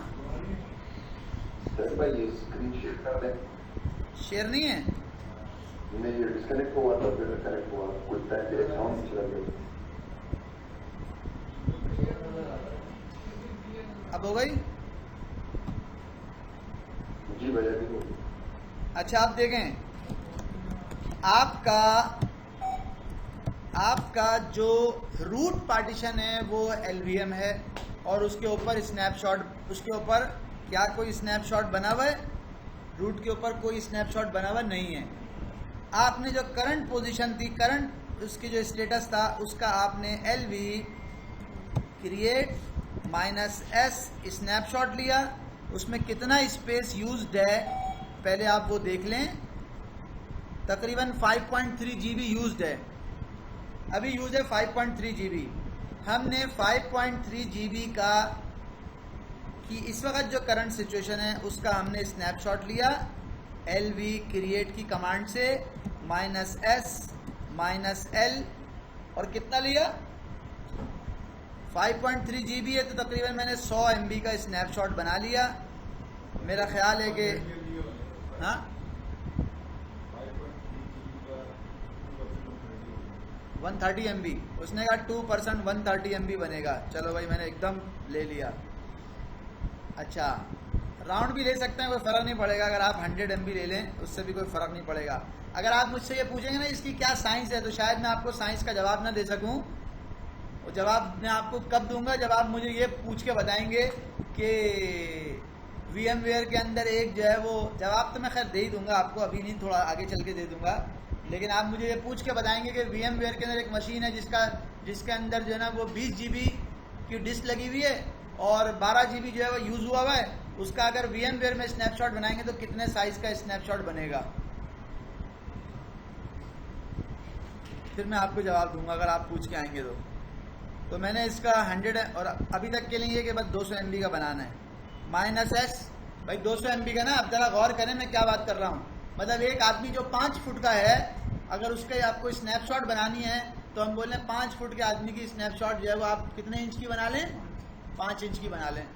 शेयर नहीं है। डिस्कनेक्ट हुआ था, फिर कनेक्ट हुआ, कुछ टाइम के साउंड चला गया। अब हो गई जी भैया जी। अच्छा, आप देखें आपका जो रूट पार्टीशन है वो LVM है और उसके ऊपर स्नैपशॉट, उसके ऊपर क्या कोई स्नैपशॉट बना हुआ है? रूट के ऊपर कोई स्नैपशॉट बना हुआ नहीं है। आपने जो करंट पोजीशन थी, करंट उसकी जो स्टेटस था, उसका आपने LV क्रिएट -S स्नैपशॉट लिया। उसमें कितना स्पेस यूज्ड है पहले आप वो देख लें। तकरीबन 5.3 GB यूज्ड है, अभी यूज है 5.3 GB। हमने 5.3 GB की इस वक्त जो करंट सिचुएशन है उसका हमने स्नैपशॉट लिया LV क्रिएट की कमांड से -S -L, और कितना लिया? 5.3 GB है, तो तकरीबन मैंने 100 MB का स्नैपशॉट बना लिया। मेरा ख्याल है कि हाँ 130 MB। उसने कहा 2% 130 MB बनेगा। चलो भाई मैंने एकदम ले लिया। अच्छा राउंड भी ले सकते हैं, कोई फ़र्क नहीं पड़ेगा। अगर आप 100 MB ले लें उससे भी कोई फ़र्क नहीं पड़ेगा। अगर आप मुझसे ये पूछेंगे ना इसकी क्या साइंस है, तो शायद मैं आपको साइंस का जवाब ना दे सकूं। और जवाब मैं आपको कब दूंगा, जब आप मुझे ये पूछ के बताएंगे कि VMware के अंदर एक जो है वो, जवाब तो मैं खैर दे ही दूंगा आपको, अभी नहीं, थोड़ा आगे चल के दे दूंगा। लेकिन आप मुझे ये पूछ के बताएंगे कि VMware के अंदर एक मशीन है जिसके अंदर जो है ना वो 20 GB की डिस्क लगी हुई है और 12 GB जो है वो यूज़ हुआ है। उसका अगर VMware में स्नैपशॉट बनाएंगे तो कितने साइज का स्नैपशॉट बनेगा, फिर मैं आपको जवाब दूंगा अगर आप पूछ के आएंगे तो मैंने इसका 100 और अभी तक के लिए कि बस 200 MB का बनाना है। -S भाई 200 MB का ना, अब जरा गौर करें मैं क्या बात कर रहा हूँ। मतलब एक आदमी जो 5 फुट का है, अगर उसके आपको स्नैपशॉट बनानी है तो हम बोल रहे हैं 5 फुट के आदमी की स्नैपशॉट जो है वो आप कितने इंच की बना लें, 5 इंच की बना लें।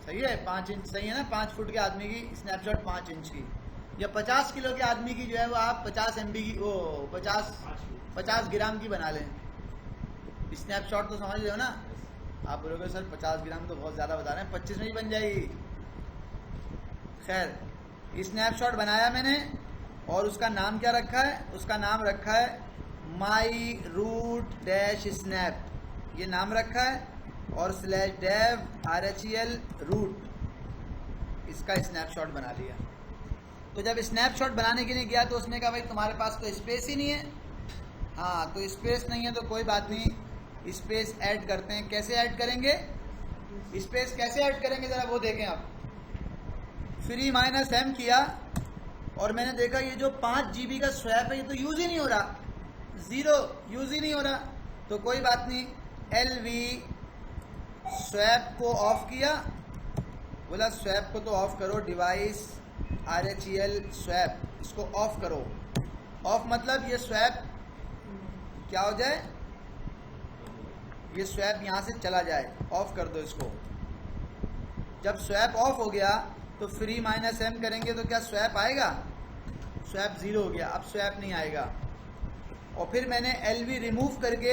सही है, 5 इंच सही है ना। 5 फुट के आदमी की स्नैपशॉट 5 इंच की, या 50 किलो के आदमी की जो है वो आप 50 MB की, वो 50 ग्राम की बना लें स्नैपशॉट। तो समझ रहे हो ना आप। बोलोगे सर 50 ग्राम तो बहुत ज़्यादा बता रहे हैं, 25 में ही बन जाएगी। खैर स्नैपशॉट बनाया मैंने और उसका नाम क्या रखा है, उसका नाम रखा है माई रूट डैश स्नैप, ये नाम रखा है, और /dev RHEL रूट, इसका स्नैपशॉट बना लिया। तो जब स्नैपशॉट बनाने के लिए गया तो उसने कहा भाई तुम्हारे पास तो स्पेस ही नहीं है। हाँ तो स्पेस नहीं है तो कोई बात नहीं, स्पेस ऐड करते हैं। कैसे ऐड करेंगे, स्पेस कैसे ऐड करेंगे ज़रा वो देखें आप। फ्री -m किया और मैंने देखा ये जो 5 GB का स्वैप है ये तो यूज़ ही नहीं हो रहा, 0 यूज़ ही नहीं हो रहा। तो कोई बात नहीं, LV स्वैप को ऑफ किया, बोला स्वैप को तो ऑफ करो, डिवाइस RHEL स्वैप, इसको ऑफ करो। ऑफ मतलब ये स्वैप क्या हो जाए, ये स्वैप यहाँ से चला जाए, ऑफ कर दो इसको। जब स्वैप ऑफ हो गया तो फ्री -m करेंगे तो क्या स्वैप आएगा, स्वैप 0 हो गया, अब स्वैप नहीं आएगा। और फिर मैंने LV रिमूव करके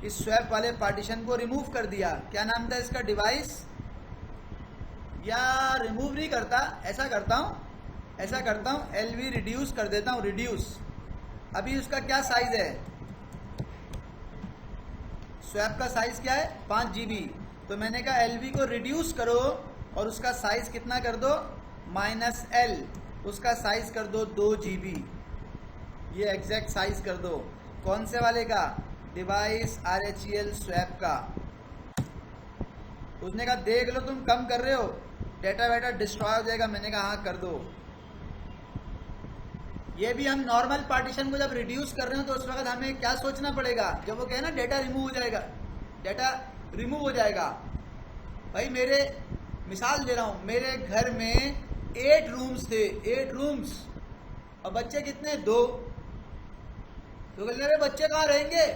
इस स्वैप वाले पार्टीशन को रिमूव कर दिया। क्या नाम था इसका, डिवाइस, या रिमूव नहीं करता, ऐसा करता हूँ LV रिड्यूस कर देता हूँ, रिड्यूस। अभी उसका क्या साइज है, स्वैप का साइज क्या है 5 GB। तो मैंने कहा LV को रिड्यूस करो और उसका साइज कितना कर दो, -L, उसका साइज कर दो 2 GB। ये एग्जैक्ट साइज कर दो। कौन से वाले का, डिवाइस RHEL स्वैप का। उसने कहा देख लो तुम कम कर रहे हो, डेटा वेटा डिस्ट्रॉय हो जाएगा। मैंने कहा हाँ कर दो। ये भी हम नॉर्मल पार्टीशन को जब रिड्यूस कर रहे हो तो उस वक्त हमें क्या सोचना पड़ेगा, जब वो कहे ना डेटा रिमूव हो जाएगा, डेटा रिमूव हो जाएगा। भाई मेरे मिसाल दे रहा हूँ, मेरे घर में 8 रूम्स थे, 8 रूम्स, और बच्चे कितने, 2। तो कहते हैं बच्चे कहाँ रहेंगे,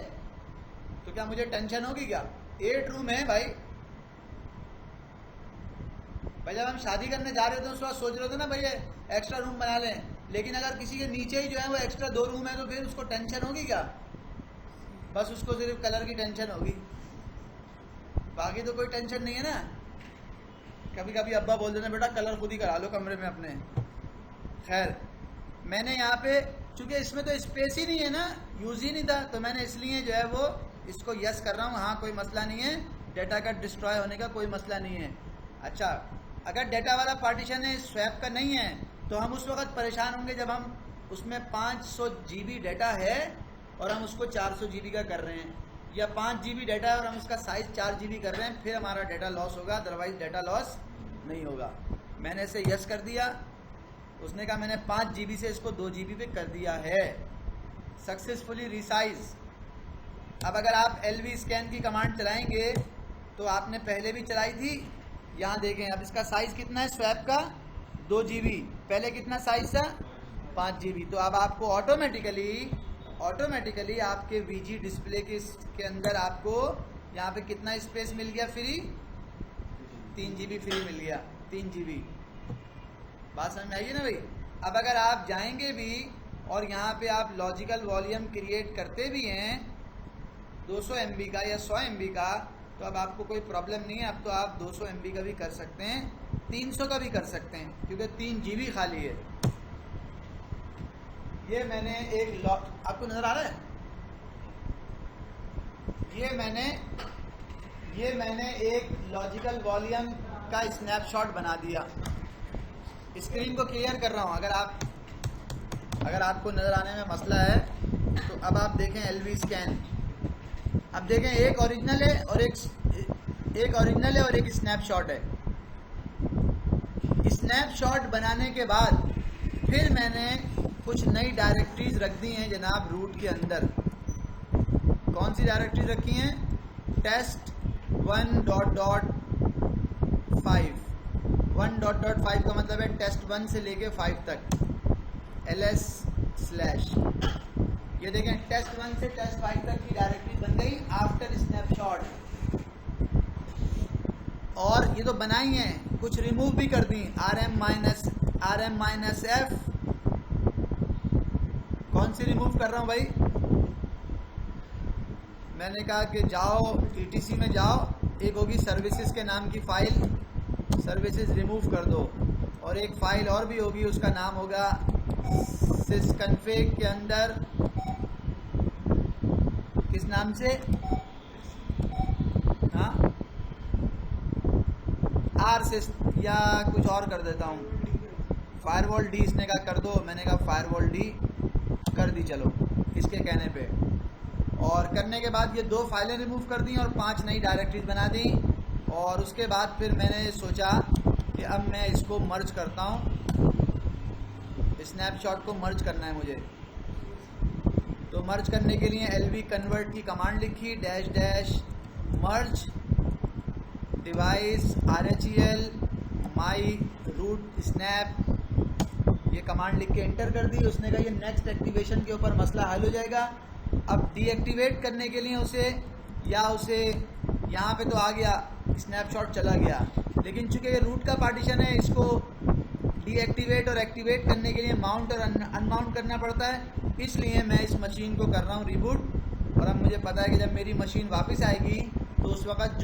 तो क्या मुझे टेंशन होगी क्या, 8 रूम है भाई। जब हम शादी करने जा रहे थे उस वक्त सोच रहे थे ना भाई एक्स्ट्रा रूम बना लें, लेकिन अगर किसी के नीचे ही जो है वो एक्स्ट्रा 2 रूम है तो फिर उसको टेंशन होगी क्या, बस उसको सिर्फ कलर की टेंशन होगी, बाकी तो कोई टेंशन नहीं है ना। कभी कभी अब्बा बोल देते बेटा कलर खुद ही करा लो कमरे में अपने। खैर मैंने यहाँ पे, चूंकि इसमें तो स्पेस ही नहीं है ना, यूज ही नहीं था, तो मैंने इसलिए जो है वो इसको यस कर रहा हूँ। हाँ कोई मसला नहीं है, डेटा का डिस्ट्रॉय होने का कोई मसला नहीं है। अच्छा अगर डेटा वाला पार्टीशन है, स्वैप का नहीं है, तो हम उस वक्त परेशान होंगे जब हम उसमें 500 GB डेटा है और हम उसको 400 GB का कर रहे हैं, या 5 GB डेटा है और हम उसका साइज 4 GB कर रहे हैं, फिर हमारा डेटा लॉस होगा, अदरवाइज डेटा लॉस नहीं होगा। मैंने इसे यस कर दिया, उसने कहा मैंने 5 GB से इसको 2 GB पे कर दिया है, सक्सेसफुली रिसाइज। अब अगर आप LV स्कैन की कमांड चलाएंगे तो आपने पहले भी चलाई थी, यहाँ देखें अब इसका साइज कितना है स्वैप का, 2 GB, पहले कितना साइज था 5 GB। तो अब आपको ऑटोमेटिकली आपके VG डिस्प्ले के अंदर आपको यहाँ पे कितना स्पेस मिल गया, फ्री 3 GB फ्री मिल गया, 3 GB। बात समझ में आई है ना भाई। अब अगर आप जाएंगे भी और यहाँ पे आप लॉजिकल वॉल्यूम क्रिएट करते भी हैं 200 MB का या 100 MB का, तो अब आपको कोई प्रॉब्लम नहीं है। अब तो आप 200 MB का भी कर सकते हैं, 300 का भी कर सकते हैं, क्योंकि 3 GB खाली है। ये मैंने एक आपको नज़र आ रहा है, ये मैंने एक लॉजिकल वॉल्यूम का स्नैपशॉट बना दिया। स्क्रीन को क्लियर कर रहा हूँ, अगर आपको नज़र आने में मसला है तो अब आप देखें LV स्कैन। अब देखें एक ओरिजिनल है और एक स्नैपशॉट है। स्नैपशॉट बनाने के बाद फिर मैंने कुछ नई डायरेक्टरीज रख दी हैं जनाब रूट के अंदर। कौन सी डायरेक्टरीज रखी हैं? test 1.5 1.5 का मतलब है test 1 से लेके 5 तक ls/। ये देखें test 1 से test 5 तक की डायरेक्टरी बन गई आफ्टर स्नैपशॉट। और ये तो बनाई हैं, कुछ रिमूव भी कर दी, rm-f। कौन सी रिमूव कर रहा हूँ भाई? मैंने कहा कि जाओ ETC में जाओ, एक होगी सर्विसेज के नाम की फाइल, सर्विसेज रिमूव कर दो, और एक फाइल और भी होगी, उसका नाम होगा sysconfig के अंदर किस नाम से? हाँ rsys या कुछ और कर देता हूँ, फायरवॉल डी। इसने कहा कर दो, मैंने कहा फायरवॉल डी कर दी, चलो इसके कहने पे। और करने के बाद ये 2 फाइलें रिमूव कर दी और 5 नई डायरेक्टरीज बना दी। और उसके बाद फिर मैंने सोचा कि अब मैं इसको मर्ज करता हूँ, स्नैपशॉट को मर्ज करना है मुझे। तो मर्ज करने के लिए LV कन्वर्ट की कमांड लिखी, --मर्ज device RHEL my root snap, ये कमांड लिख के एंटर कर दी। उसने कहा ये नेक्स्ट एक्टिवेशन के ऊपर मसला हल हो जाएगा। अब डीएक्टिवेट करने के लिए उसे यहाँ पे तो आ गया, स्नैपशॉट चला गया, लेकिन चूंकि ये रूट का पार्टीशन है, इसको डीएक्टिवेट और एक्टिवेट करने के लिए माउंट और अनमाउंट करना पड़ता है। इसलिए मैं इस मशीन को कर रहा हूँ रिबूट। और अब मुझे पता है कि जब मेरी मशीन वापस आएगी तो उस वक़्त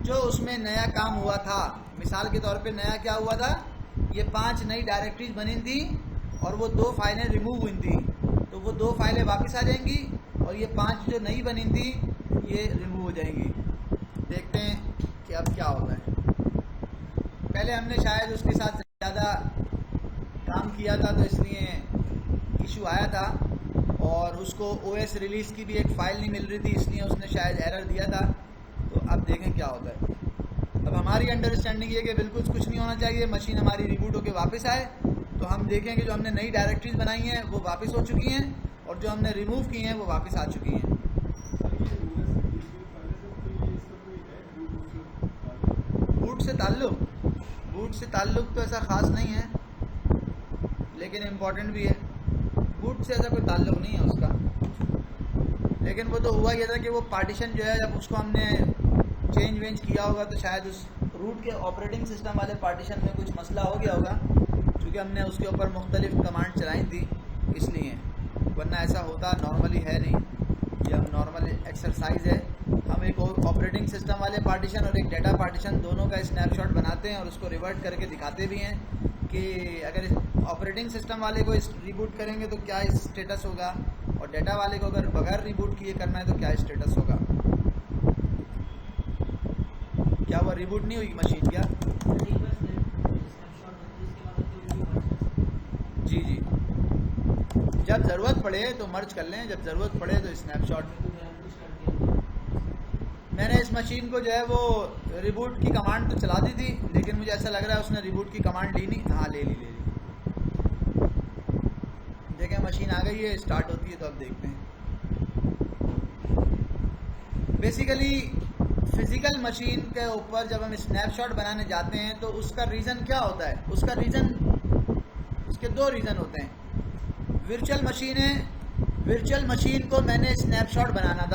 जो उसमें नया काम हुआ था, मिसाल के तौर पे नया क्या हुआ था, ये 5 नई डायरेक्टरीज बनी थी और वो 2 फाइलें रिमूव हुई थी, तो वो 2 फाइलें वापस आ जाएंगी और ये 5 जो नई बनी थी ये रिमूव हो जाएंगी। देखते हैं कि अब क्या होता है। पहले हमने शायद उसके साथ ज़्यादा काम किया था तो इसलिए इशू आया था, और उसको OS रिलीज़ की भी एक फ़ाइल नहीं मिल रही थी, इसलिए उसने शायद एरर दिया था। तो अब देखें क्या होता है। अब हमारी अंडरस्टैंडिंग ये कि बिल्कुल कुछ नहीं होना चाहिए, मशीन हमारी रिबूट होकर वापस आए तो हम देखें कि जो हमने नई डायरेक्टरीज बनाई हैं वो वापस हो चुकी हैं और जो हमने रिमूव की हैं वो वापस आ चुकी हैं। बूट से ताल्लुक़ तो ऐसा ख़ास नहीं है, लेकिन इम्पॉर्टेंट भी है। बूट से ऐसा कोई ताल्लुक़ नहीं है उसका, लेकिन वो तो हुआ ये था कि वो पार्टीशन जो है, जब उसको हमने चेंज वेंज किया होगा तो शायद उस रूट के ऑपरेटिंग सिस्टम वाले पार्टीशन में कुछ मसला हो गया होगा, क्योंकि हमने उसके ऊपर मुख्तलिफ कमांड चलाई थी इसलिए, वरना ऐसा होता नॉर्मली है नहीं। ये हम नॉर्मल एक्सरसाइज है, हम एक ऑपरेटिंग सिस्टम वाले पार्टीशन और एक डाटा पार्टीशन दोनों का स्नैपशॉट बनाते हैं और उसको रिवर्ट करके दिखाते भी हैं कि अगर ऑपरेटिंग सिस्टम वाले को रिबूट करेंगे तो क्या स्टेटस होगा, और डाटा वाले को अगर बगैर रिबूट किए करना है तो क्या स्टेटस होगा। क्या हुआ, रिबूट नहीं हुई मशीन क्या? जी जी, जब ज़रूरत पड़े तो मर्ज कर लें, जब ज़रूरत पड़े तो स्नैपशॉट। मैंने इस मशीन को जो है वो रिबूट की कमांड तो चला दी थी, लेकिन मुझे ऐसा लग रहा है उसने रिबूट की कमांड ली नहीं। हाँ ले ली। देखें मशीन आ गई है, स्टार्ट होती है तो अब देखते हैं। बेसिकली फिज़िकल मशीन के ऊपर जब हम स्नैपशॉट बनाने जाते हैं तो उसका रीज़न क्या होता है? उसके 2 रीज़न होते हैं। वर्चुअल मशीन को मैंने स्नैपशॉट बनाना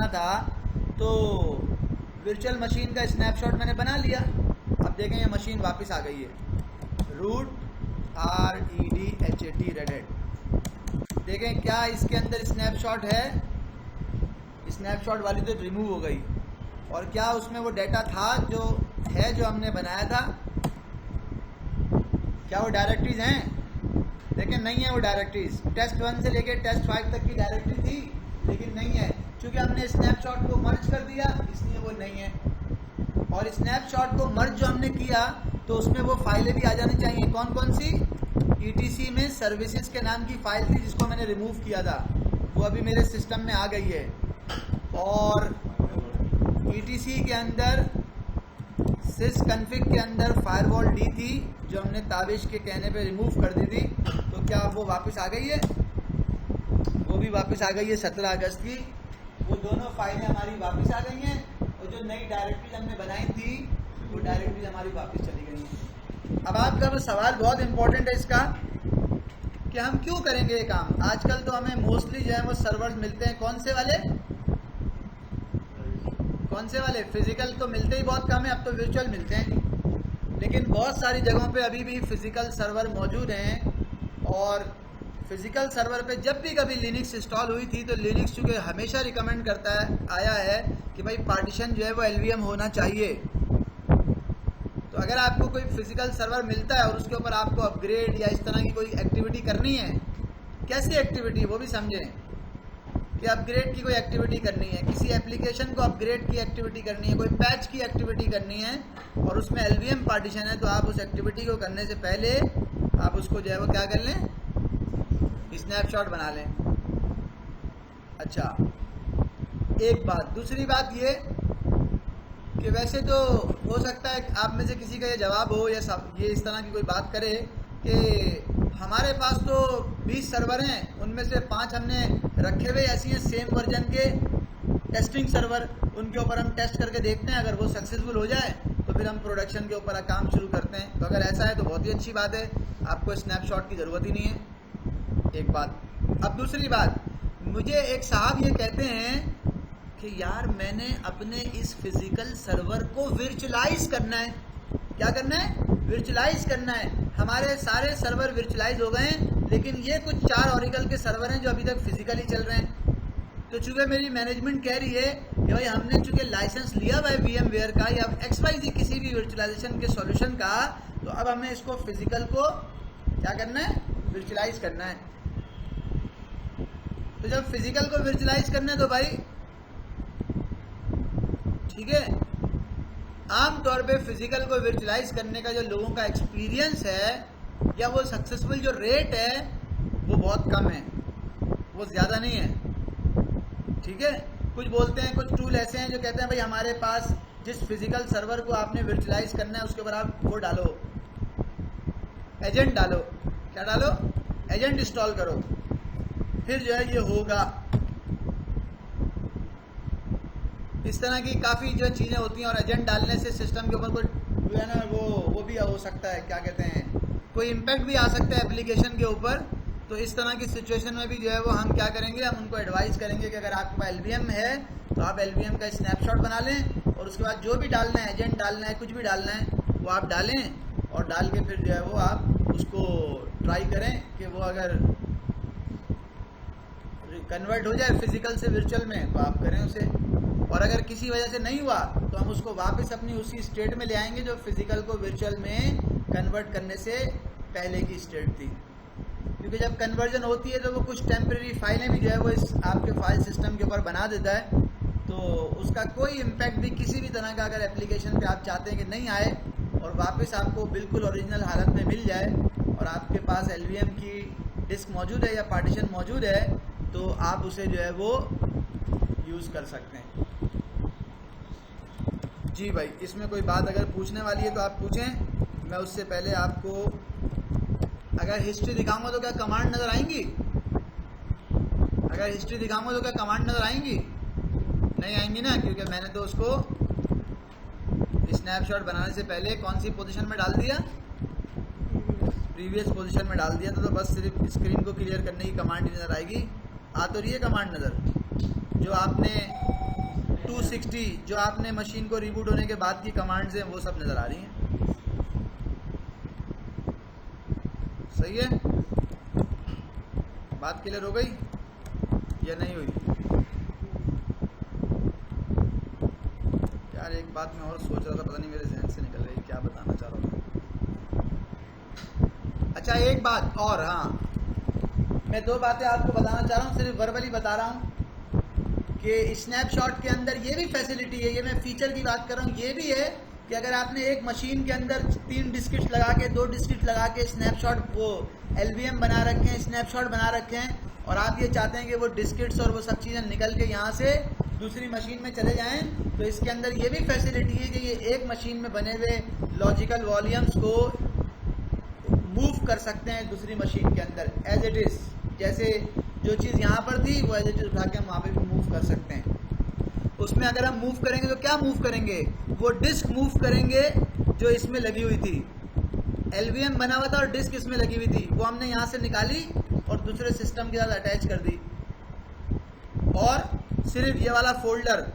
था, तो वर्चुअल मशीन का स्नैपशॉट मैंने बना लिया। अब देखें ये मशीन वापस आ गई है, रूट REDHAT। देखें क्या इसके अंदर स्नैपशॉट है, स्नैपशॉट वाली तो रिमूव हो गई, और क्या उसमें वो डेटा था जो हमने बनाया था, क्या वो डायरेक्टरीज हैं? लेकिन नहीं है वो डायरेक्टरीज। टेस्ट 1 से लेकर टेस्ट 5 तक की डायरेक्टरी थी, लेकिन नहीं है, क्योंकि हमने स्नैपशॉट को मर्ज कर दिया, इसलिए वो नहीं है। और स्नैपशॉट को मर्ज जो हमने किया तो उसमें वो फाइलें भी आ जानी चाहिए। कौन कौन सी? ETC में सर्विसेज के नाम की फाइल थी जिसको मैंने रिमूव किया था, वो अभी मेरे सिस्टम में आ गई है। और ETC के अंदर sysconfig के अंदर firewall D थी जो हमने ताबिश के कहने पे रिमूव कर दी थी, तो क्या वो वापस आ गई है? वो भी वापस आ गई है 17 अगस्त की। वो दोनों फाइलें हमारी वापस आ गई हैं, और जो नई डायरेक्टरी हमने बनाई थी वो डायरेक्टरी हमारी वापस चली गई है। अब आपका वो सवाल बहुत इंपॉर्टेंट है इसका कि हम क्यों करेंगे ये काम। आजकल तो हमें मोस्टली जो है वो सर्वर्स मिलते हैं, कौन से वाले? फिजिकल तो मिलते ही बहुत कम है, अब तो वर्चुअल मिलते हैं। लेकिन बहुत सारी जगहों पे अभी भी फिजिकल सर्वर मौजूद हैं, और फिजिकल सर्वर पे जब भी कभी लिनक्स इंस्टॉल हुई थी तो लिनक्स चूँकि हमेशा रिकमेंड करता है आया है कि भाई पार्टीशन जो है वो LVM होना चाहिए। तो अगर आपको कोई फिजिकल सर्वर मिलता है और उसके ऊपर आपको अपग्रेड या इस तरह की कोई एक्टिविटी करनी है, कैसी एक्टिविटी वो भी समझें कि अपग्रेड की कोई एक्टिविटी करनी है, किसी एप्लीकेशन को अपग्रेड की एक्टिविटी करनी है, कोई पैच की एक्टिविटी करनी है और उसमें LVM पार्टीशन है, तो आप उस एक्टिविटी को करने से पहले आप उसको जो है वो क्या कर लें, स्नैपशॉट बना लें। अच्छा, एक बात। दूसरी बात ये कि वैसे तो हो सकता है आप में से किसी का ये जवाब हो या ये इस तरह की कोई बात करे कि हमारे पास तो 20 सर्वर हैं, उनमें से 5 हमने रखे हुए ऐसी हैं सेम वर्जन के टेस्टिंग सर्वर, उनके ऊपर हम टेस्ट करके देखते हैं, अगर वो सक्सेसफुल हो जाए तो फिर हम प्रोडक्शन के ऊपर काम शुरू करते हैं। तो अगर ऐसा है तो बहुत ही अच्छी बात है, आपको स्नैपशॉट की ज़रूरत ही नहीं है। एक बात। अब दूसरी बात, मुझे एक साहब ये कहते हैं कि यार मैंने अपने इस फिजिकल सर्वर को वर्चुअलाइज करना है। क्या करना है? वर्चुअलाइज करना है। हमारे सारे सर्वर वर्चुअलाइज हो गए हैं, लेकिन ये कुछ 4 ऑरिकल के सर्वर हैं जो अभी तक फिजिकली चल रहे हैं। तो चूंकि मेरी मैनेजमेंट कह रही है कि भाई हमने चूंकि लाइसेंस लिया हुआ है VMware का या XYZ किसी भी वर्चुअलाइजेशन के सॉल्यूशन का, तो अब हमें इसको फिजिकल को क्या करना है? वर्चुअलाइज करना है। तो जब फिजिकल को वर्चुअलाइज करना है तो भाई ठीक है, आमतौर पे फिजिकल को वर्चुअलाइज करने का जो लोगों का एक्सपीरियंस है या वो सक्सेसफुल जो रेट है वो बहुत कम है, वो ज़्यादा नहीं है। ठीक है, कुछ बोलते हैं, कुछ टूल ऐसे हैं जो कहते हैं भाई हमारे पास जिस फिजिकल सर्वर को आपने वर्चुअलाइज करना है उसके ऊपर आप वो डालो, एजेंट डालो। क्या डालो? एजेंट इंस्टॉल करो, फिर जो है ये होगा। इस तरह की काफ़ी जो चीज़ें होती हैं, और एजेंट डालने से सिस्टम के ऊपर कोई जो है ना वो भी हो सकता है, क्या कहते हैं, कोई इम्पैक्ट भी आ सकता है एप्लीकेशन के ऊपर। तो इस तरह की सिचुएशन में भी जो है वो हम क्या करेंगे, हम उनको एडवाइस करेंगे कि अगर आपके पास LVM है तो आप LVM का स्नैपशॉट बना लें, और उसके बाद जो भी डालना है, एजेंट डालना है, कुछ भी डालना है, वो आप डालें, और डाल के फिर जो है वो आप उसको ट्राई करें कि वो अगर कन्वर्ट हो जाए फिजिकल से वर्चुअल में तो आप करें उसे। और अगर किसी वजह से नहीं हुआ तो हम उसको वापस अपनी उसी स्टेट में ले आएंगे जो फिजिकल को वर्चुअल में कन्वर्ट करने से पहले की स्टेट थी। क्योंकि जब कन्वर्जन होती है तो वो कुछ टेम्परेरी फाइलें भी जो है वो इस आपके फाइल सिस्टम के ऊपर बना देता है, तो उसका कोई इम्पैक्ट भी किसी भी तरह का अगर एप्लीकेशन पे आप चाहते हैं कि नहीं आए और वापस आपको बिल्कुल ओरिजिनल हालत में मिल जाए और आपके पास LVM की डिस्क मौजूद है या पार्टीशन मौजूद है, तो आप उसे जो है वो यूज़ कर सकते हैं। जी भाई, इसमें कोई बात अगर पूछने वाली है तो आप पूछें। मैं उससे पहले आपको अगर हिस्ट्री दिखाऊंगा तो क्या कमांड नज़र आएंगी? अगर हिस्ट्री दिखाऊंगा तो क्या कमांड नज़र आएंगी? नहीं आएंगी ना, क्योंकि मैंने तो उसको स्नैपशॉट बनाने से पहले कौन सी पोजीशन में डाल दिया? प्रीवियस पोजीशन में डाल दिया था। तो बस सिर्फ स्क्रीन को क्लियर करने की कमांड नज़र आएगी। आ तो रही है कमांड नज़र, जो आपने 260 जो आपने मशीन को रिबूट होने के बाद की कमांड्स हैं वो सब नज़र आ रही हैं। सही है, बात क्लियर हो गई या नहीं हुई? यार एक बात मैं और सोच रहा था, पता नहीं मेरे जहन से निकल रही, क्या बताना चाह रहा था। अच्छा एक बात और, हाँ मैं दो बातें आपको बताना चाह रहा हूँ, सिर्फ वर्बली बता रहा हूँ कि स्नैपशॉट के अंदर ये भी फैसिलिटी है, ये मैं फीचर की बात कर रहा हूँ, ये भी है कि अगर आपने एक मशीन के अंदर 3 डिस्किट्स लगा के 2 डिस्किट लगा के स्नैपशॉट वो LVM बना रखे हैं, स्नैपशॉट बना रखे हैं, और आप ये चाहते हैं कि वो डिस्किट्स और वो सब चीज़ें निकल के यहाँ से दूसरी मशीन में चले जाएं, तो इसके अंदर ये भी फैसिलिटी है कि ये एक मशीन में बने हुए लॉजिकल वॉल्यूम्स को मूव कर सकते हैं दूसरी मशीन के अंदर एज इट इज़, जैसे जो चीज़ यहाँ पर थी वो एज इट इज़ उठा के हम वहाँ पे भी मूव कर सकते हैं। उसमें अगर हम मूव करेंगे तो क्या मूव करेंगे, वो डिस्क मूव करेंगे जो इसमें लगी हुई थी, LVM बना हुआ था और डिस्क इसमें लगी हुई थी, वो हमने यहाँ से निकाली और दूसरे सिस्टम के साथ अटैच कर दी, और सिर्फ ये वाला फोल्डर,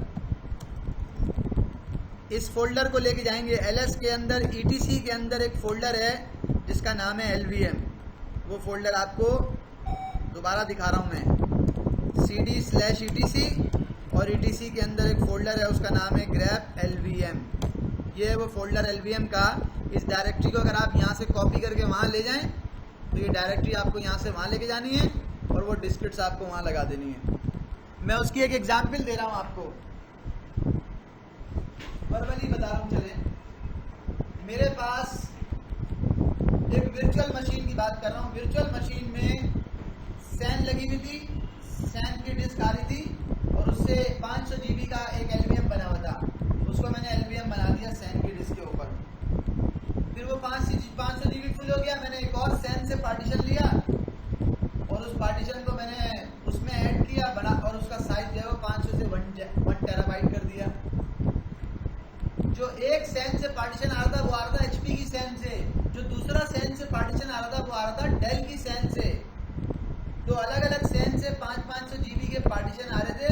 इस फोल्डर को लेके जाएंगे। LS के अंदर ETC के अंदर एक फोल्डर है जिसका नाम है LVM, वो फोल्डर आपको दोबारा दिखा रहा हूँ मैं, CD/ETC, और ETC के अंदर एक फोल्डर है उसका नाम है grep LVM, ये है वो फोल्डर LVM का। इस डायरेक्टरी को अगर आप यहाँ से कॉपी करके वहाँ ले जाएं तो ये डायरेक्टरी आपको यहाँ से वहाँ लेके जानी है और वो डिस्क्रिप्ट्स आपको वहाँ लगा देनी है। मैं उसकी एक एग्जाम्पल दे रहा हूँ आपको, वर्बली बता रहा हूँ। चले, मेरे पास एक वर्चुअल मशीन की बात कर रहा हूँ, वर्चुअल मशीन में सैन लगी हुई थी, सैन की डिस्क आ रही थी और उससे 500 GB का एक LVM बना हुआ था, उसको मैंने LVM बना दिया सैन की डिस्क के ऊपर। फिर वो 500 GB फुल हो गया, मैंने एक और सैन से पार्टीशन लिया और उस पार्टीशन को मैंने उसमें ऐड किया बड़ा, और उसका साइज जो है वो 500 से 1 टेराबाइट कर दिया। जो एक सैन से पार्टीशन आ रहा था वो आ रहा था HP की सैन से, जो दूसरा सैन से पार्टीशन आ रहा था वो आ रहा था डेल की सैन से। तो अलग अलग सैन से 500 GB के पार्टीशन आ रहे थे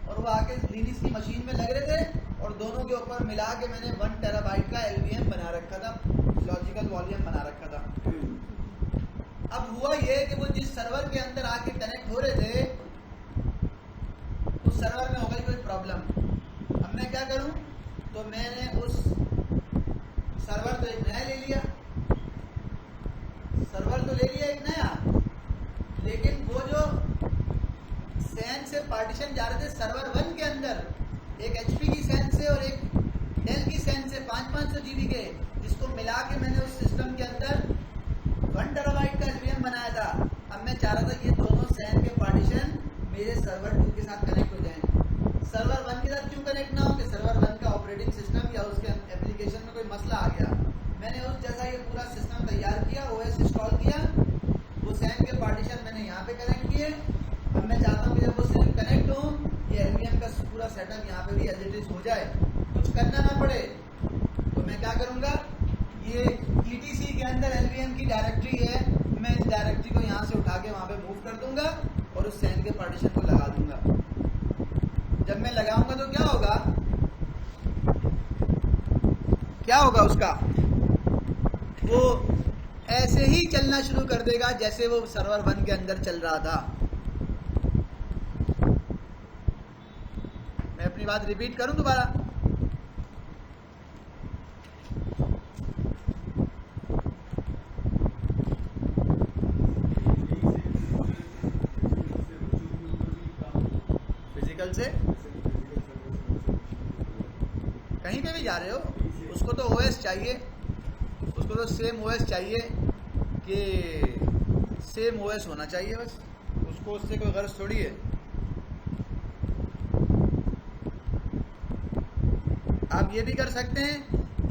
और वो आके लिनिक्स की मशीन में लग रहे थे, और दोनों के ऊपर मिला के मैंने 1 टेराबाइट का LVM बना रखा था, लॉजिकल वॉल्यूम बना रखा था। अब हुआ ये कि वो जिस सर्वर के अंदर आके कनेक्ट हो रहे थे उस सर्वर में हो गई कोई प्रॉब्लम। अब मैं क्या करूं, तो मैंने उस सर्वर तो एक नया ले लिया, सर्वर तो ले लिया एक नया, लेकिन वो जो सैन से पार्टीशन जा रहे थे सर्वर 1 के अंदर, एक HP की सैन से और एक डेल की सैन से 500 GB के, जिसको मिला के मैंने उस सिस्टम के अंदर 1 टेराबाइट का LVM बनाया था। अब मैं चाह रहा था कि ये दोनों सैन के पार्टीशन मेरे सर्वर 2 के साथ कनेक्ट हो जाएं। सर्वर 1 के साथ क्यों कनेक्ट ना हो कि सर्वर 1 का ऑपरेटिंग सिस्टम या उसके एप्लीकेशन में कोई मसला आ गया। मैंने उस जैसा ये पूरा सिस्टम तैयार किया, OS इंस्टॉल किया, वो सैन के पार्टीशन मैंने यहाँ पे कनेक्ट किए। अब मैं चाहता हूँ कि जब वो सिर्फ कनेक्ट हो, ये LVM का पूरा सेटअप यहाँ पे भी एज इट इज हो जाए, कुछ करना ना पड़े। तो मैं क्या करूँगा, ये ETC के अंदर LVM की डायरेक्टरी है, मैं इस डायरेक्टरी को यहाँ से उठा के वहाँ पे मूव कर दूंगा और उस सैन के पार्टीशन को लगा दूंगा। जब मैं लगाऊंगा तो क्या होगा, क्या होगा उसका, वो ऐसे ही चलना शुरू कर देगा जैसे वो सर्वर 1 के अंदर चल रहा था। मैं अपनी बात रिपीट करूं दोबारा, फिजिकल से कहीं पे भी जा रहे हो उसको तो OS चाहिए, उसको तो सेम OS चाहिए कि सेम OS होना चाहिए, बस उसको उससे कोई गर्ज थोड़ी है। आप ये भी कर सकते हैं,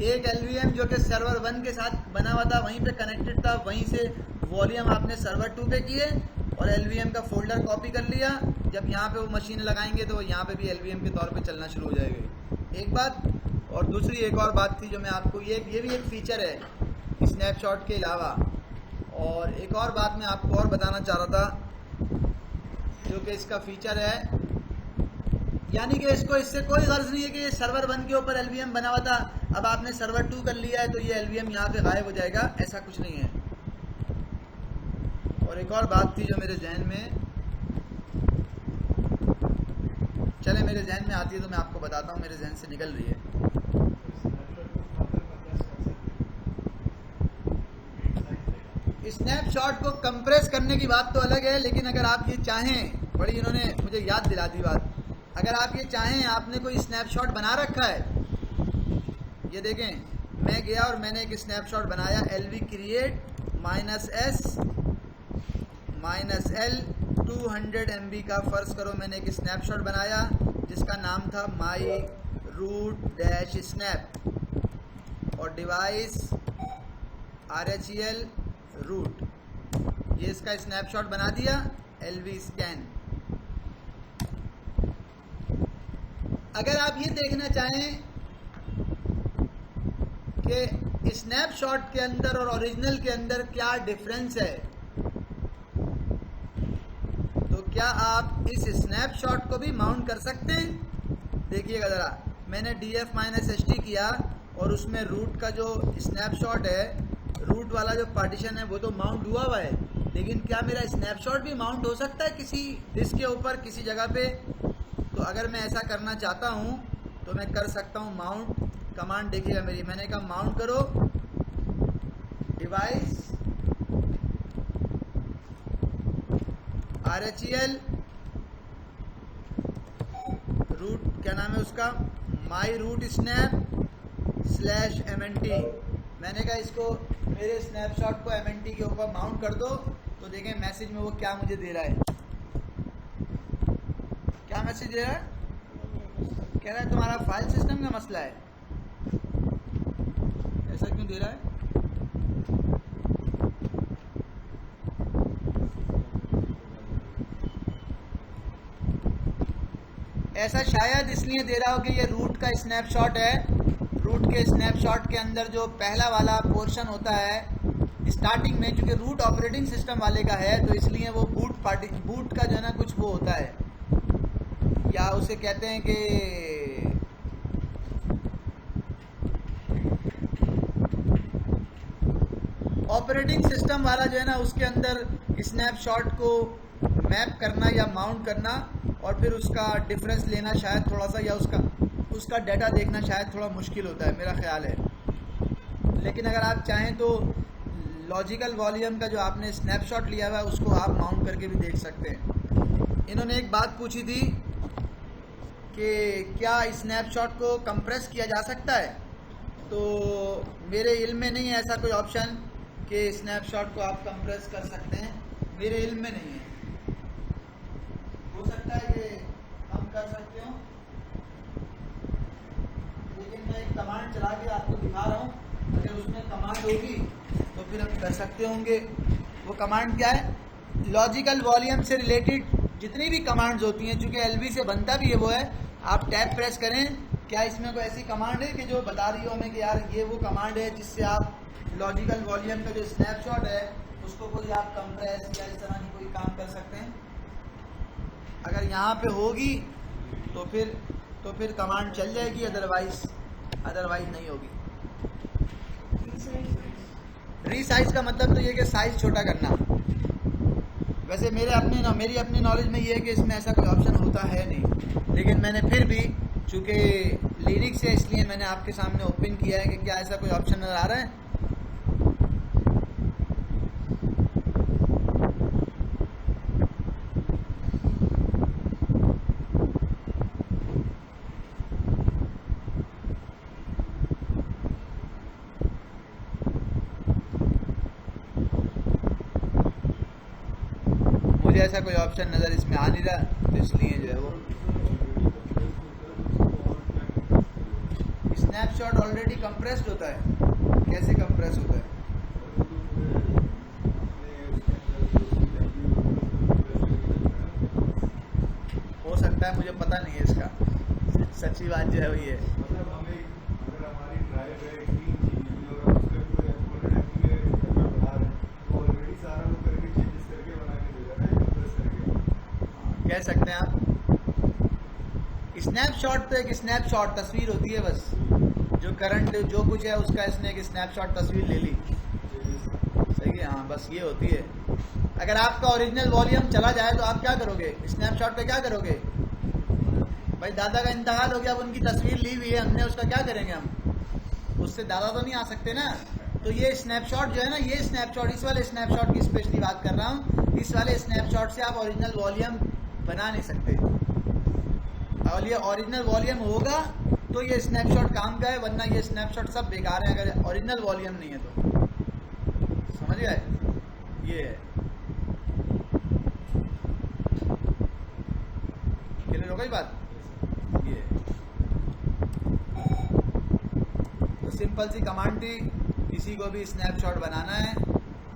एक LVM जो कि सर्वर 1 के साथ बना हुआ था वहीं पे कनेक्टेड था, वहीं से वॉल्यूम आपने सर्वर 2 पे किए और LVM का फोल्डर कॉपी कर लिया। जब यहाँ पे वो मशीन लगाएंगे तो यहाँ पे भी LVM के तौर पे चलना शुरू हो जाएगा। एक बात, और दूसरी एक और बात थी जो मैं आपको, ये भी एक फीचर है स्नैपशॉट के अलावा, और एक और बात मैं आपको और बताना चाह रहा था जो कि इसका फीचर है, यानी कि इसको इससे कोई गर्ज नहीं है कि ये सर्वर 1 के ऊपर LVM बना हुआ था, अब आपने सर्वर 2 कर लिया है तो ये LVM यहाँ पे गायब हो जाएगा, ऐसा कुछ नहीं है। और एक और बात थी जो मेरे जहन में चले मेरे जहन में आती है तो मैं आपको बताता हूँ, मेरे जहन से निकल रही है। स्नैपशॉट को कंप्रेस करने की बात तो अलग है, लेकिन अगर आप ये चाहें, बड़ी इन्होंने मुझे याद दिला दी बात, अगर आप ये चाहें, आपने कोई स्नैपशॉट बना रखा है, ये देखें, मैं गया और मैंने एक स्नैपशॉट बनाया LV क्रिएट -S-L 200 MB का, फर्ज करो मैंने एक स्नैपशॉट बनाया जिसका नाम था माई रूट डैश स्नैप और डिवाइस RHEL रूट, ये इसका स्नैपशॉट बना दिया LV स्कैन। अगर आप ये देखना चाहें कि स्नैपशॉट के अंदर और ओरिजिनल के अंदर क्या डिफरेंस है, तो क्या आप इस स्नैपशॉट को भी माउंट कर सकते हैं? देखिएगा ज़रा, मैंने DF-ST किया और उसमें रूट का जो स्नैपशॉट है, रूट वाला जो पार्टीशन है वो तो माउंट हुआ है, लेकिन क्या मेरा स्नैपशॉट भी माउंट हो सकता है किसी डिस्क के ऊपर किसी जगह पे? तो अगर मैं ऐसा करना चाहता हूँ तो मैं कर सकता हूँ। माउंट कमांड देखिएगा मेरी, मैंने कहा माउंट करो डिवाइस RHEL रूट, क्या नाम है उसका, माई रूट स्नैप /MNT। मैंने कहा इसको मेरे स्नैपशॉट को MNT के ऊपर माउंट कर दो, तो देखें मैसेज में वो क्या मुझे दे रहा है, क्या मैसेज दे रहा है, कह रहा है तुम्हारा फाइल सिस्टम का मसला है। ऐसा क्यों दे रहा है? ऐसा शायद इसलिए दे रहा हो कि ये रूट का स्नैपशॉट है, रूट के स्नैपशॉट के अंदर जो पहला वाला पोर्शन होता है स्टार्टिंग में, चूंकि रूट ऑपरेटिंग सिस्टम वाले का है तो इसलिए वो बूट का जो है ना कुछ वो होता है, या उसे कहते हैं कि ऑपरेटिंग सिस्टम वाला जो है ना उसके अंदर स्नैपशॉट को मैप करना या माउंट करना और फिर उसका डिफरेंस लेना शायद थोड़ा सा, या उसका डाटा देखना शायद थोड़ा मुश्किल होता है, मेरा ख्याल है। लेकिन अगर आप चाहें तो लॉजिकल वॉल्यूम का जो आपने स्नैपशॉट लिया हुआ है उसको आप माउंट करके भी देख सकते हैं। इन्होंने एक बात पूछी थी कि क्या स्नैपशॉट को कंप्रेस किया जा सकता है, तो मेरे इल्म में नहीं है ऐसा कोई ऑप्शन कि स्नैपशॉट को आप कंप्रेस कर सकते हैं, मेरे इल्म में नहीं है। हो सकता है कि हम कर सकते हो, लेकिन मैं एक कमांड चला के आपको दिखा रहा हूँ, अगर उसमें कमांड होगी तो फिर हम कर सकते होंगे। वो कमांड क्या है, लॉजिकल वॉल्यूम से रिलेटेड जितनी भी कमांड्स होती हैं, चूँकि LV से बनता भी है वो है, आप टैब प्रेस करें, क्या इसमें कोई ऐसी कमांड है कि जो बता रही हो हमें कि यार ये वो कमांड है जिससे आप लॉजिकल वॉल्यूम का जो स्नैपशॉट है उसको कोई आप कंप्रेस या इस तरह की कोई काम कर सकते हैं? अगर यहाँ पे होगी तो फिर कमांड चल जाएगी, अदरवाइज नहीं होगी। रीसाइज का मतलब तो ये कि साइज छोटा करना। वैसे मेरी अपनी नॉलेज में ये है कि इसमें ऐसा कोई ऑप्शन होता है नहीं, लेकिन मैंने फिर भी चूँकि लिरिक्स है इसलिए मैंने आपके सामने ओपन किया है कि क्या ऐसा कोई ऑप्शन नज़र आ रहा है। मुझे ऐसा कोई ऑप्शन नज़र इसमें आ नहीं रहा, तो इसलिए जो है वो स्नैपशॉट ऑलरेडी कंप्रेस्ड होता है। कैसे कंप्रेस होता है? हो सकता है, मुझे पता नहीं है इसका, सच्ची बात जो है वही है। मतलब हमें अगर हमारी ड्राइव है 3 GB और उसके पूरे एक्सपोर्टेड बना रहे तो ऑलरेडी सारा वो करके चेंजेस करके बना के दे रहा है, कंप्रेस करके कह सकते हैं आप। स्नैपशॉट तो एक स्नैपशॉट तस्वीर होती है, बस जो करंट जो कुछ है उसका इसने एक स्नैपशॉट तस्वीर ले ली, सही है, हाँ बस ये होती है। अगर आपका ओरिजिनल वॉल्यूम चला जाए तो आप क्या करोगे? स्नैपशॉट पे क्या करोगे? भाई दादा का इंतकाल हो गया, अब उनकी तस्वीर ली हुई है हमने, उसका क्या करेंगे हम? उससे दादा तो नहीं आ सकते ना। तो ये स्नैपशॉट जो है ना, ये स्नैपशॉट, इस वाले स्नैपशॉट की स्पेशली बात कर रहा हूँ, इस वाले स्नैपशॉट से आप ओरिजिनल वॉल्यूम बना नहीं सकते। और ये ओरिजिनल वॉल्यूम होगा तो ये स्नैपशॉट काम का है, वरना ये स्नैपशॉट सब बेकार है अगर ओरिजिनल वॉल्यूम नहीं है तो। समझ गए? ये है, क्लियर हो गई बात? ये तो सिंपल सी कमांड थी, किसी को भी स्नैपशॉट बनाना है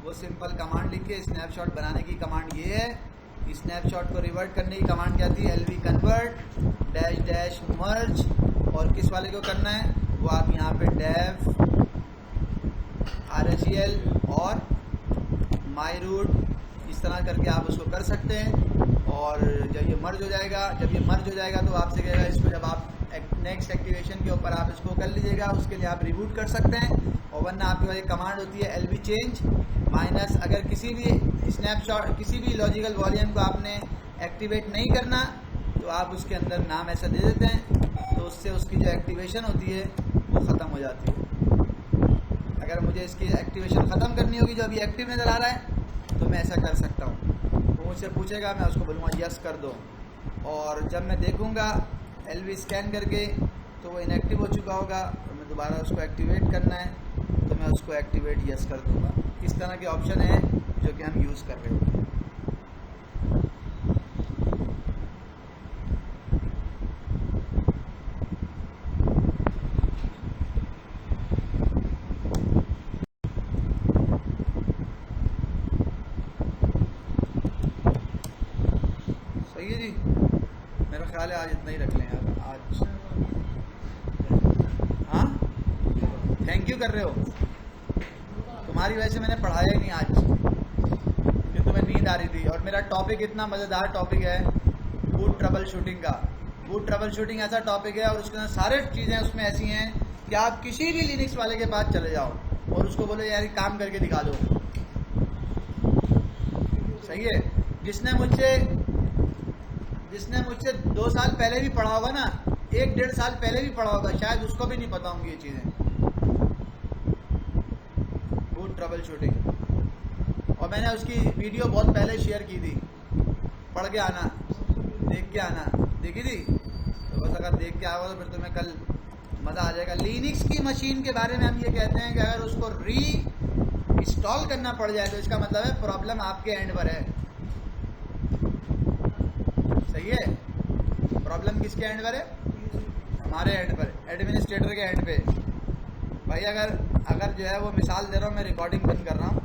वो सिंपल कमांड लिख के, स्नैपशॉट बनाने की कमांड ये है। स्नैपशॉट को रिवर्ट करने की कमांड क्या थी? LV कन्वर्ट डैश डैश मर्ज, और किस वाले को करना है वो आप यहाँ पे डेव RHEL और माई रूट इस तरह करके आप उसको कर सकते हैं। और जब ये मर्ज हो जाएगा तो आपसे कहेगा इसको, जब आप नेक्स्ट एक्टिवेशन के ऊपर आप इसको कर लीजिएगा, उसके लिए आप रिबूट कर सकते हैं। और वरना आपके पास एक कमांड होती है LV चेंज माइनस, अगर किसी भी स्नैपशॉट किसी भी लॉजिकल वॉल्यूम को आपने एक्टिवेट नहीं करना तो आप उसके अंदर नाम ऐसा दे देते हैं, तो उससे उसकी जो एक्टिवेशन होती है वो ख़त्म हो जाती है। अगर मुझे इसकी एक्टिवेशन ख़त्म करनी होगी, जो अभी एक्टिव नज़र आ रहा है, तो मैं ऐसा कर सकता हूँ। वो मुझसे पूछेगा, मैं उसको बोलूँगा यस कर दो, और जब मैं देखूँगा LV स्कैन करके तो वो इनएक्टिव हो चुका होगा, और मैं दोबारा उसको एक्टिवेट करना है तो मैं उसको एक्टिवेट यस कर दूँगा। इस तरह के ऑप्शन है जो कि हम यूज़ कर रहे होते हैं। सही है जी, मेरा ख्याल है आज इतना ही रख लें यार आज। हाँ, थैंक यू कर रहे हो, तुम्हारी वजह से मैंने पढ़ाया ही नहीं आज क्योंकि तुम्हें नींद आ रही थी। और मेरा टॉपिक इतना मज़ेदार टॉपिक है बूट ट्रबल शूटिंग का। बूट ट्रबल शूटिंग ऐसा टॉपिक है और उसके अंदर सारे चीज़ें उसमें ऐसी हैं कि आप किसी भी लिनक्स वाले के पास चले जाओ और उसको बोलो यार काम करके दिखा दो। सही है? जिसने मुझसे 2 साल पहले भी पढ़ा होगा ना, 1-1.5 साल पहले भी पढ़ा होगा, शायद उसको भी नहीं पता होंगी ये चीज़ें, बूट ट्रबल शूटिंग। और मैंने उसकी वीडियो बहुत पहले शेयर की थी, पढ़ के आना, देख के आना, देखी थी? तो बस अगर देख के आओ तो फिर तुम्हें कल मज़ा आ जाएगा। लिनक्स की मशीन के बारे में हम ये कहते हैं कि अगर उसको री इंस्टॉल करना पड़ जाए तो इसका मतलब है प्रॉब्लम आपके एंड पर है। सही है? प्रॉब्लम किसके एंड पर है? हमारे एंड पर, एडमिनिस्ट्रेटर के एंड पे। भाई अगर जो है वो मिसाल दे रहा हूँ, मैं रिकॉर्डिंग बंद कर रहा हूँ,